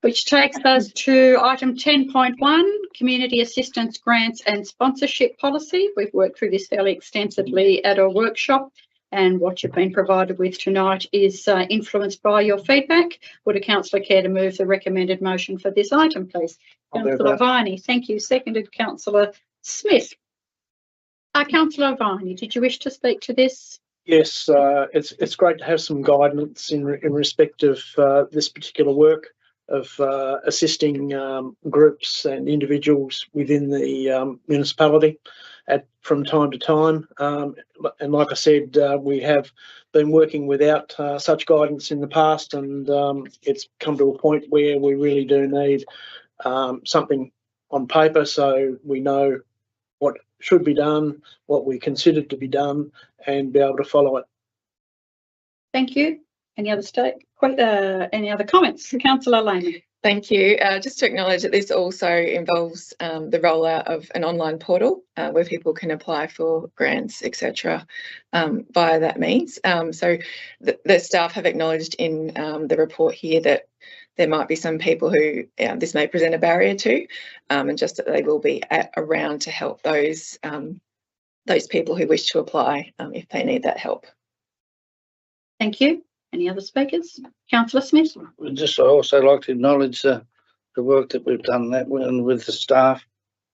Which takes us to item 10.1, Community Assistance Grants and Sponsorship Policy. We've worked through this fairly extensively at our workshop, and what you've been provided with tonight is influenced by your feedback. Would a councillor care to move the recommended motion for this item, please? I'll do Councillor that. Viney, thank you. Seconded Councillor Smith. Councillor Viney, did you wish to speak to this? Yes, it's great to have some guidance in respect of this particular work of assisting groups and individuals within the municipality from time to time. And like I said, we have been working without such guidance in the past, and it's come to a point where we really do need something on paper so we know what should be done, what we consider to be done, and be able to follow it. Thank you. Any other comments? Councillor Lehman. Thank you. Just to acknowledge that this also involves the rollout of an online portal where people can apply for grants, etc. Via that means. So the staff have acknowledged in the report here that there might be some people who this may present a barrier to, and just that they will be around to help those people who wish to apply if they need that help. Thank you. Any other speakers? Councillor Smith? Just I also like to acknowledge the work that we've done that with the staff.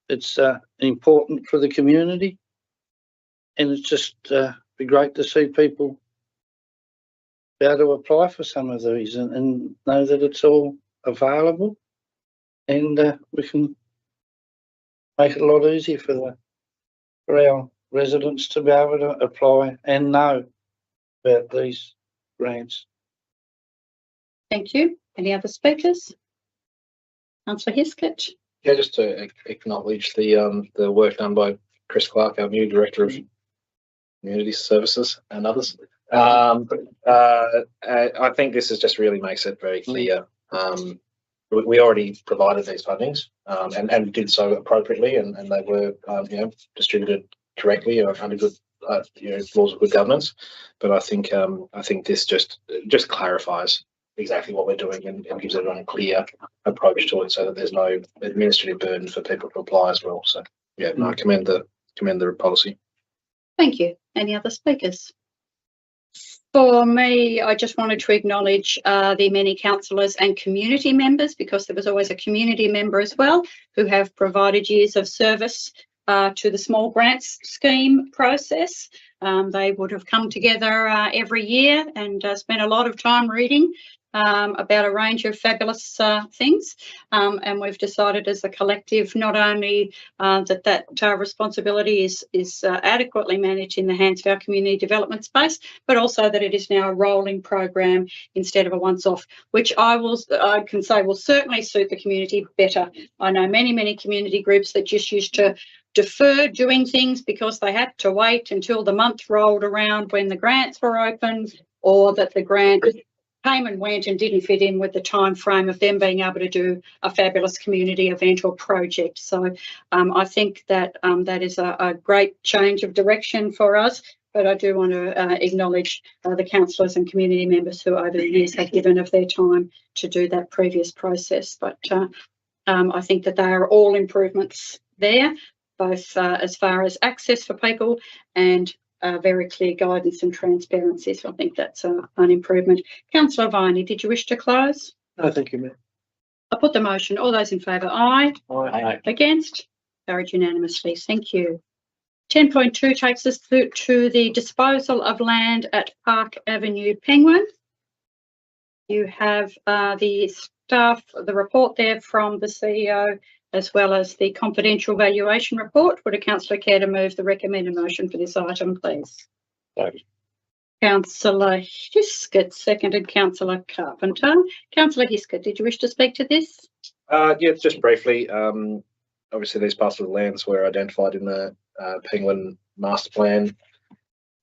It's important for the community, and it's just be great to see people be able to apply for some of these and know that it's all available, and we can make it a lot easier for our residents to be able to apply and know about these grants. Thank you. Any other speakers? Councillor Hiskett? Yeah, just to acknowledge the work done by Chris Clark, our new Director of Community Services, and others. I think this just really makes it very clear. We already provided these fundings and did so appropriately, and they were distributed correctly under good laws of good governance. But I think this just clarifies exactly what we're doing and gives everyone a clear approach to it, so that there's no administrative burden for people to apply as well. So yeah, I commend the policy. Thank you. Any other speakers? For me, I just wanted to acknowledge the many councillors and community members, because there was always a community member as well who have provided years of service to the small grants scheme process. They would have come together every year and spent a lot of time reading about a range of fabulous things, and we've decided as a collective not only that responsibility is adequately managed in the hands of our community development space, but also that it is now a rolling program instead of a once-off, which I can say will certainly suit the community better. I know many community groups that just used to defer doing things because they had to wait until the month rolled around when the grants were open, or that the grant came and went and didn't fit in with the time frame of them being able to do a fabulous community event or project. So I think that that is a great change of direction for us. But I do want to acknowledge the councillors and community members who over the years have given of their time to do that previous process. But I think that they are all improvements there, both as far as access for people and very clear guidance and transparency. So I think that's an improvement. Councillor Viney, did you wish to close? No, thank you, Mayor. I put the motion. All those in favour, aye. Aye. Against? Carried unanimously. Thank you. 10.2 takes us to the disposal of land at Park Avenue, Penguin. You have the report there from the CEO, as well as the confidential valuation report. Would a councillor care to move the recommended motion for this item, please? Second. Councillor Hiskett, seconded Councillor Carpenter. Councillor Hiskett, did you wish to speak to this? Yeah, just briefly. Obviously, these parcels of lands were identified in the Penguin Master Plan.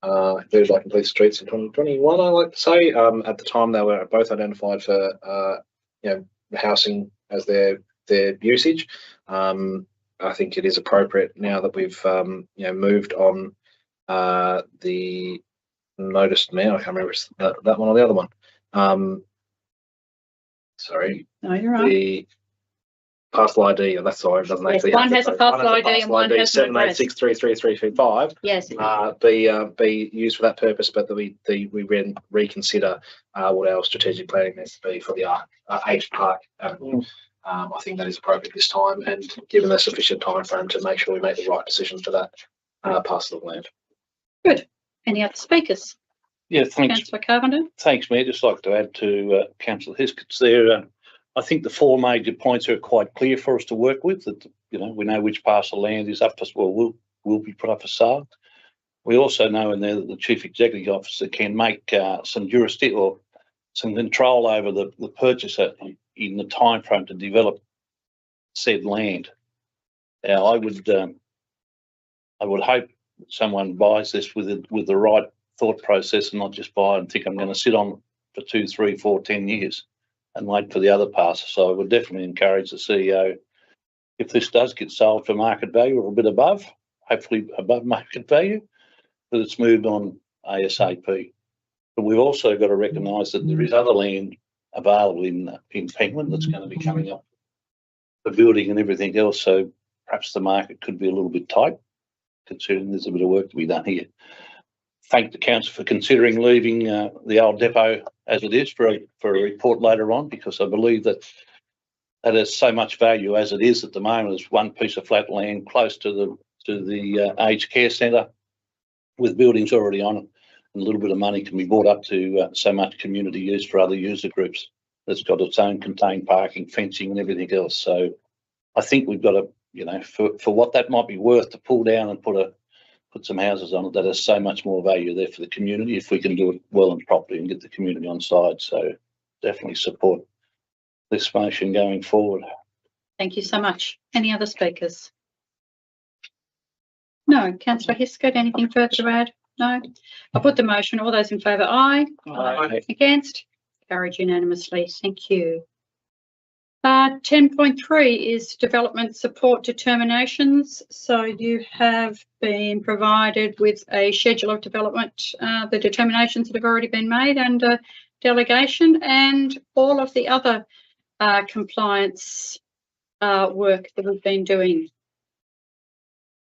Those like complete streets in 2021, I like to say. At the time, they were both identified for housing as their usage. I think it is appropriate now that we've moved on the noticed now. I can't remember if it's that one or the other one. Sorry. No, you're right. The parcel ID, and that's sorry, it doesn't Yes, actually one has a parcel ID and one has an address. 7863335. Yes. Be used for that purpose, but that we reconsider what our strategic planning needs to be for the H Park. I think that is appropriate this time, and given the sufficient time frame to make sure we make the right decision for that parcel of land. Good. Any other speakers? Yeah, thanks. Councillor Carpenter. Thanks, Mayor. Just like to add to Councillor Hiskett's there. I think the four major points are quite clear for us to work with. That we know which parcel of land is up for will be put up for sale. We also know in there that the Chief Executive Officer can make some jurisdiction or some control over the purchaser in the time frame to develop said land. Now, I would hope someone buys this with the right thought process and not just buy and think I'm going to sit on for 2, 3, 4, 10 years and wait for the other parcel. So I would definitely encourage the CEO, if this does get sold for market value or a bit above, hopefully above market value, that it's moved on ASAP. But we've also got to recognise that there is other land available in Penguin that's going to be coming up, the building and everything else. So perhaps the market could be a little bit tight, considering there's a bit of work to be done here. Thank the council for considering leaving the old depot as it is for a report later on, because I believe that has so much value as it is at the moment as one piece of flat land close to the aged care centre with buildings already on it, and a little bit of money can be brought up to so much community use for other user groups. That's got its own contained parking, fencing and everything else. So I think we've got to, you know, for what that might be worth, to pull down and put some houses on it, that has so much more value there for the community if we can do it well and properly and get the community on side. So definitely support this motion going forward. Thank you so much. Any other speakers? No. Councillor Hiscott, anything further to add? No. I'll put the motion. All those in favour, aye. Aye. Against? Carried unanimously. Thank you. 10.3 is development support determinations. So you have been provided with a schedule of development, the determinations that have already been made under delegation, and all of the other compliance work that we've been doing.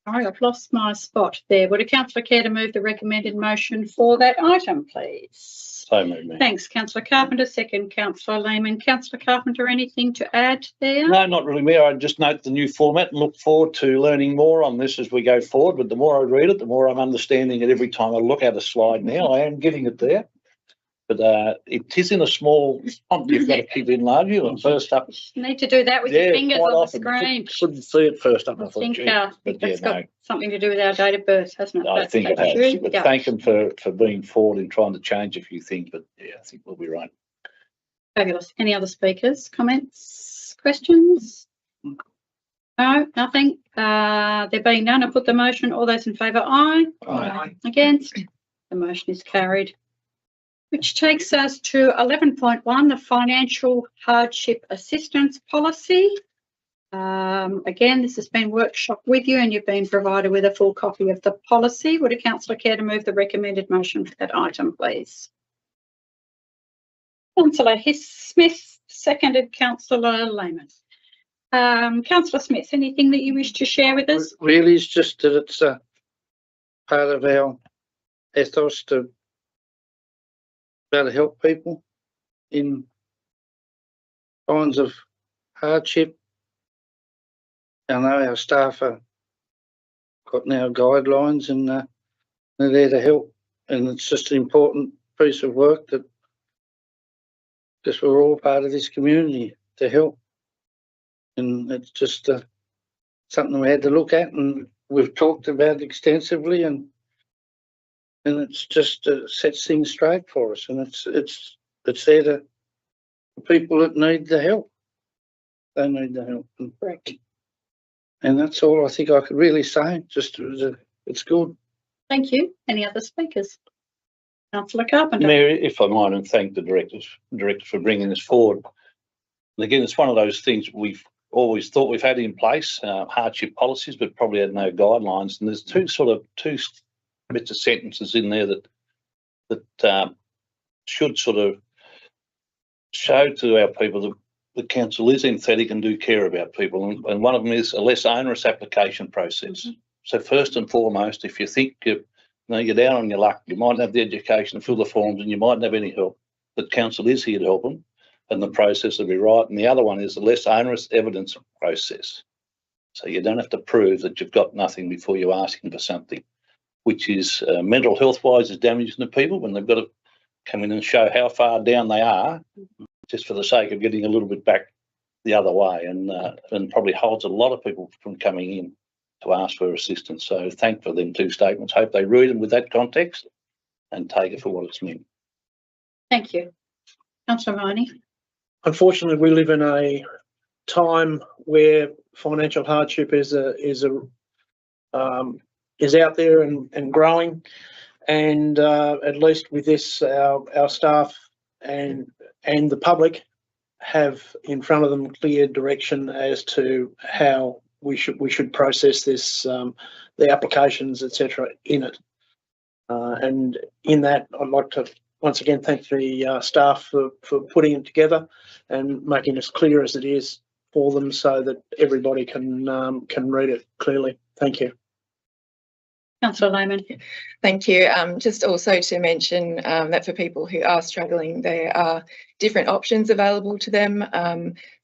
Sorry, I've lost my spot there. Would a councillor care to move the recommended motion for that item, please? So moved, Mayor. Thanks, Councillor Carpenter. Second, Councillor Lehman. Councillor Carpenter, anything to add there? No, not really, Mayor. I just note the new format and look forward to learning more on this as we go forward. But the more I read it, the more I'm understanding it every time I look at a slide now. I am getting it there. But it is in a small font. You've got to keep enlarging and first up. You need to do that with your fingers quite on the often. screen. Couldn't see it first up. I thought, think gee, that's but yeah, got no. something to do with our date of birth, hasn't it? I think it That's has, true. but Yeah. thank them for being forward in trying to change a few things, but yeah, I think we'll be right. Fabulous. Any other speakers, comments, questions? No, nothing. There being none, I put the motion. All those in favour, aye. Aye. Against? The motion is carried. Which takes us to 11.1, the financial hardship assistance policy. Again, this has been workshopped with you and you've been provided with a full copy of the policy. Would a councillor care to move the recommended motion for that item, please? Councillor Smith, seconded Councillor Lehman. Councillor Smith, anything that you wish to share with us? Really, it's just that it's a part of our ethos to be able to help people in times of hardship. I know our staff have got now guidelines and they're there to help, and it's just an important piece of work that just we're all part of this community to help, and it's just something we had to look at and we've talked about extensively, and it's just sets things straight for us, and it's there to for people that need the help. They need the help. Correct. And that's all I think I could really say. Just it's good. Thank you. Any other speakers? Councillor Carpenter. Mayor, if I might, and thank the directors for bringing this forward. And again, it's one of those things we've always thought we've had in place, hardship policies, but probably had no guidelines. And there's two bits of sentences in there that should sort of show to our people that the council is empathetic and do care about people. And one of them is a less onerous application process. So first and foremost, if you think you're down on your luck, you might have the education to fill the forms and you mightn't have any help, but council is here to help them and the process will be right. And the other one is a less onerous evidence process. So you don't have to prove that you've got nothing before you're asking for something, which is mental health wise is damaging to people when they've got to come in and show how far down they are just for the sake of getting a little bit back the other way, and probably holds a lot of people from coming in to ask for assistance. So thank for them two statements. Hope they read them with that context and take it for what it's meant. Thank you. Councillor Mahoney. Unfortunately, we live in a time where financial hardship is out there and growing, and at least with this, our staff and the public have in front of them clear direction as to how we should process this, the applications, etc. in it. And in that, I'd like to once again thank the staff for putting it together and making it as clear as it is for them so that everybody can read it clearly. Thank you. Councillor Lehman. Thank you. Just also to mention that for people who are struggling, there are different options available to them.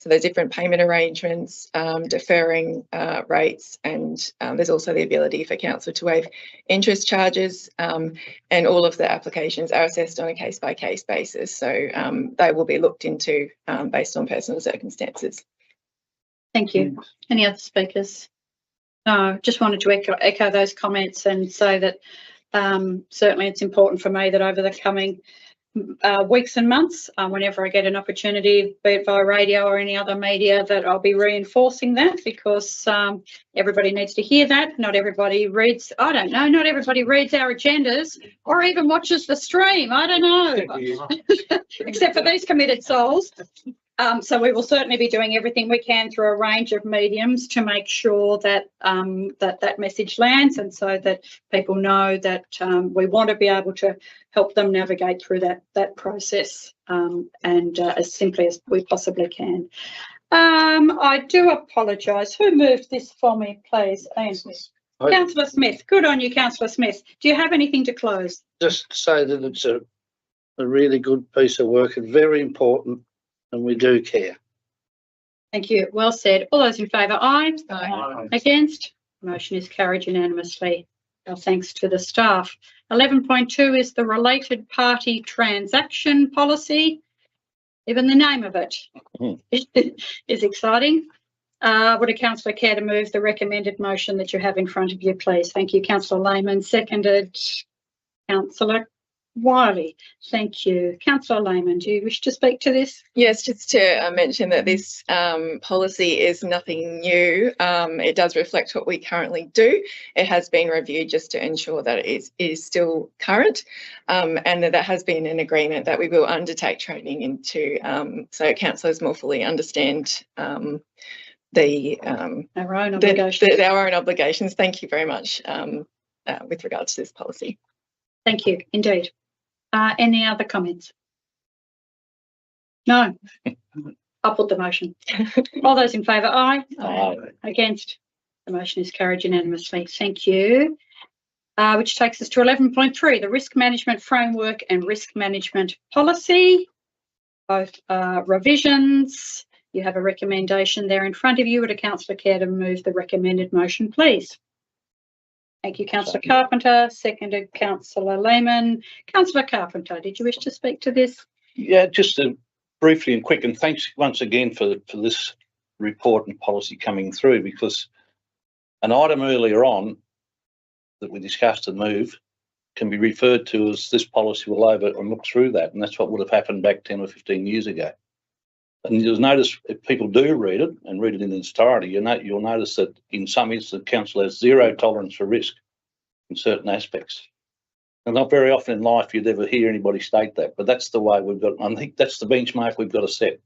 So there's different payment arrangements, deferring rates, and there's also the ability for council to waive interest charges, and all of the applications are assessed on a case-by-case basis. So they will be looked into based on personal circumstances. Thank you. Any other speakers? No, just wanted to echo those comments and say that certainly it's important for me that over the coming weeks and months, whenever I get an opportunity, be it via radio or any other media, that I'll be reinforcing that, because everybody needs to hear that. Not everybody reads, I don't know, not everybody reads our agendas or even watches the stream. I don't know, except for these committed souls. So we will certainly be doing everything we can through a range of mediums to make sure that that message lands, and so that people know that we want to be able to help them navigate through that process and as simply as we possibly can. I do apologise. Who moved this for me, please? Councillor Smith. Good on you, Councillor Smith. Do you have anything to close? Just to say that it's a really good piece of work and very important, and we do care. Thank you. Well said. All those in favour, aye. Aye. Against? Motion is carried unanimously. Our thanks to the staff. 11.2 is the related party transaction policy. Even the name of it is exciting. Would a councillor care to move the recommended motion that you have in front of you, please? Thank you, Councillor Lehman. Seconded, Councillor Wiley. Thank you. Councillor Lehman, do you wish to speak to this? Yes, just to mention that this policy is nothing new. It does reflect what we currently do. It has been reviewed just to ensure that it is still current, and that there has been an agreement that we will undertake training into so councillors more fully understand our own obligations. Thank you very much with regards to this policy. Thank you, indeed. Any other comments? No. I'll put the motion. All those in favour, aye. Aye. Against? The motion is carried unanimously. Thank you. Which takes us to 11.3, the Risk Management Framework and Risk Management Policy. Both revisions. You have a recommendation there in front of you. Would a councillor care to move the recommended motion, please? Thank you, Councillor Carpenter. Seconded, Councillor Lehman. Councillor Carpenter, did you wish to speak to this? Yeah, just briefly and quick, and thanks once again for this report and policy coming through, because an item earlier on that we discussed and move can be referred to as this policy will over and look through that, and that's what would have happened back 10 or 15 years ago. And you'll notice if people do read it and read it in its entirety, you'll notice that in some instances, council has zero tolerance for risk in certain aspects. And not very often in life you'd ever hear anybody state that, but that's the way we've got. I think that's the benchmark we've got to set: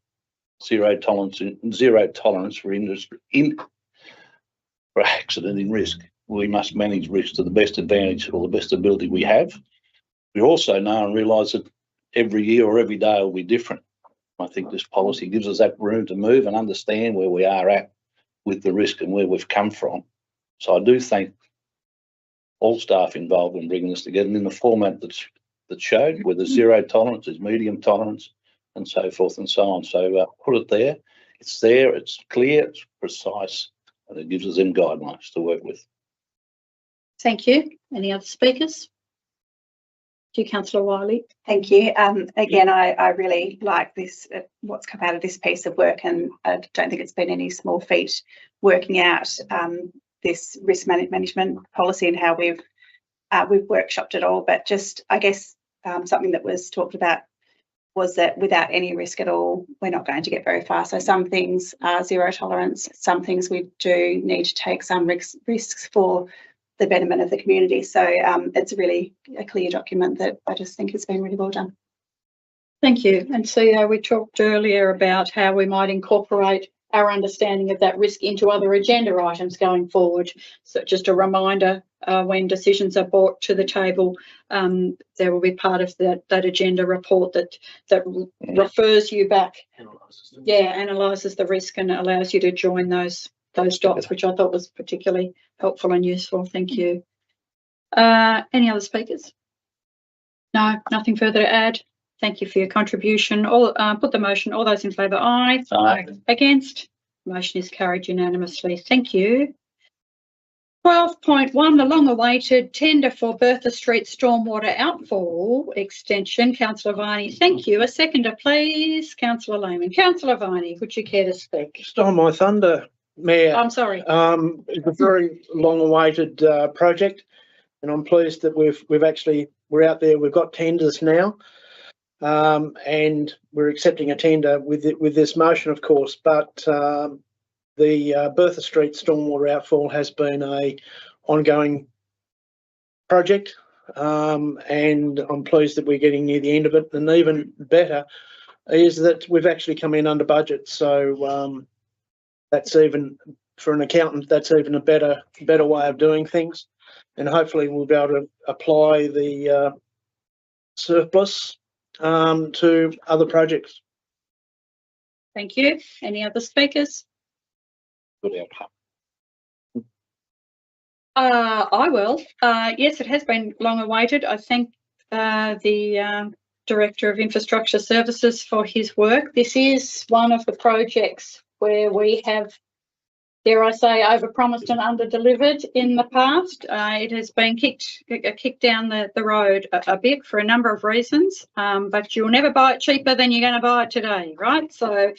zero tolerance for industry for accident in risk. We must manage risk to the best advantage or the best ability we have. We also know and realise that every year or every day will be different. I think this policy gives us that room to move and understand where we are at with the risk and where we've come from. So I do thank all staff involved in bringing this together in the format that's showed, where there's zero tolerance, there's medium tolerance, and so forth and so on. So put it there. It's there. It's clear. It's precise, and it gives us them guidelines to work with. Thank you. Any other speakers? Thank you, Councillor Wiley. Thank you. Again, I really like this, what's come out of this piece of work, and I don't think it's been any small feat working out this risk management policy and how we've workshopped it all. But just, I guess, something that was talked about was that without any risk at all, we're not going to get very far. So some things are zero tolerance, some things we do need to take some risks for the betterment of the community. So it's really a clear document that I just think has been really well done. Thank you. And so we talked earlier about how we might incorporate our understanding of that risk into other agenda items going forward. So just a reminder, when decisions are brought to the table, there will be part of that agenda report that refers you back. Analyses the risk and allows you to join those dots, which I thought was particularly helpful and useful. Thank you. Any other speakers? No, nothing further to add. Thank you for your contribution. All put the motion. All those in favour, aye. Aye. Against? Motion is carried unanimously. Thank you. 12.1, the long-awaited tender for Bertha Street stormwater outfall extension. Councillor Viney, thank you. A seconder, please. Councillor Lehman. Councillor Viney, would you care to speak? Just on my thunder, Mayor. I'm sorry. It's a very long-awaited project, and I'm pleased that we're out there. We've got tenders now, and we're accepting a tender with this motion, of course. But the Bertha Street stormwater outfall has been a ongoing project, and I'm pleased that we're getting near the end of it. And even better is that we've actually come in under budget. So that's even, for an accountant, that's even a better way of doing things. And hopefully we'll be able to apply the surplus to other projects. Thank you. Any other speakers? Good outcome. I will. Yes, it has been long awaited. I thank the Director of Infrastructure Services for his work. This is one of the projects where we have, dare I say, overpromised and underdelivered in the past. It has been kicked down the road a bit for a number of reasons, but you'll never buy it cheaper than you're going to buy it today, right? So,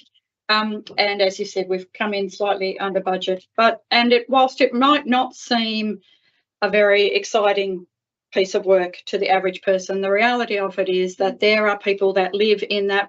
and as you said, we've come in slightly under budget, whilst it might not seem a very exciting piece of work to the average person, the reality of it is that there are people that live in that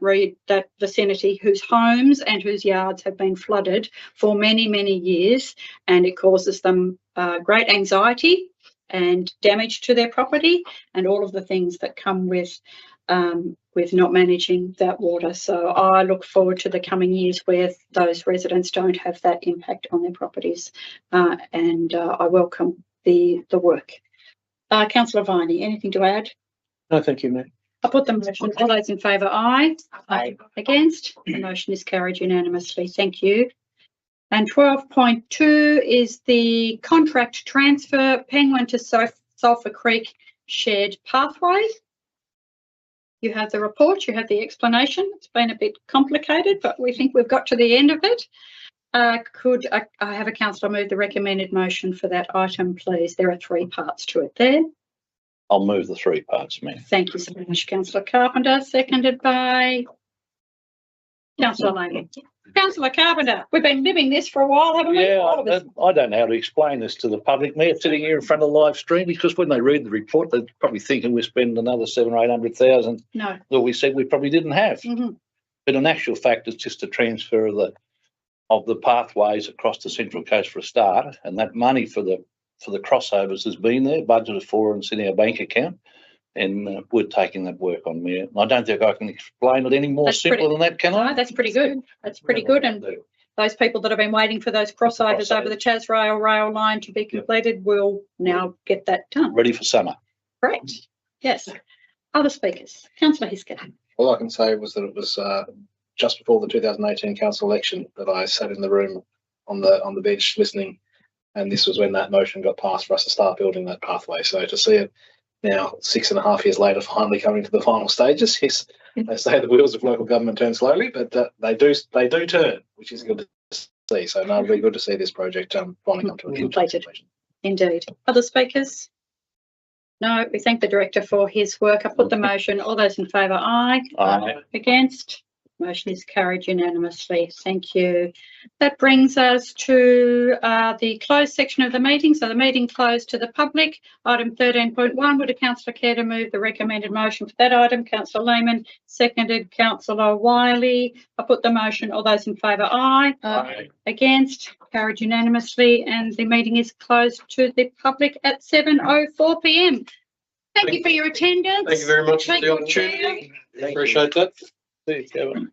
vicinity whose homes and whose yards have been flooded for many, many years, and it causes them great anxiety and damage to their property and all of the things that come with not managing that water. So I look forward to the coming years where those residents don't have that impact on their properties, and I welcome the work. Councillor Viney, anything to add? No, thank you, Matt. I put the motion. All those in favour, aye. Aye. Against? The motion is carried unanimously. Thank you. And 12.2 is the contract transfer, Penguin to Sulphur Creek Shared Pathway. You have the report, you have the explanation. It's been a bit complicated, but we think we've got to the end of it. Could I have a councillor move the recommended motion for that item, please? There are 3 parts to it there. I'll move the 3 parts, Mayor. Thank you so much, Councillor Carpenter. Seconded by Councillor Lehman. Councillor Carpenter, we've been living this for a while, haven't we? Yeah, All of us. I don't know how to explain this to the public, Mayor, sitting here in front of the live stream, because when they read the report, they're probably thinking we're spending another 700,000 or 800,000 No. that we said we probably didn't have. Mhm. But in actual fact, it's just a transfer of the pathways across the Central Coast for a start, and that money for the crossovers has been there, budgeted for, and it's in our bank account, and we're taking that work on, Mayor. I don't think I can explain it any more That's simple than that, can I? No, that's pretty good. That's pretty good. And those people that have been waiting for those crossovers over the Tasrail rail line to be completed will now get that done. Ready for summer. Great. Yes. Other speakers. Councillor Hisket. All I can say was that it was just before the 2018 council election that I sat in the room on the bench listening, and this was when that motion got passed for us to start building that pathway. So to see it now 6.5 years later finally coming to the final stages, yes, they say the wheels of local government turn slowly, but they do turn, which is good to see. So no, it'll be good to see this project finally come to a Completed. Indeed. Other speakers? No, we thank the Director for his work. I put the motion. All those in favour, aye. Aye. Against? Motion is carried unanimously. Thank you. That brings us to the closed section of the meeting. So the meeting closed to the public. Item 13.1, would a councillor care to move the recommended motion for that item? Councillor Lehman, seconded Councillor Wiley. I put the motion. All those in favour, aye. Aye. Against? Carried unanimously, and the meeting is closed to the public at 7:04 p.m. Thank you for your attendance. Thank you very much for Thank the you, opportunity. Chair. Appreciate that. See you, Kevin.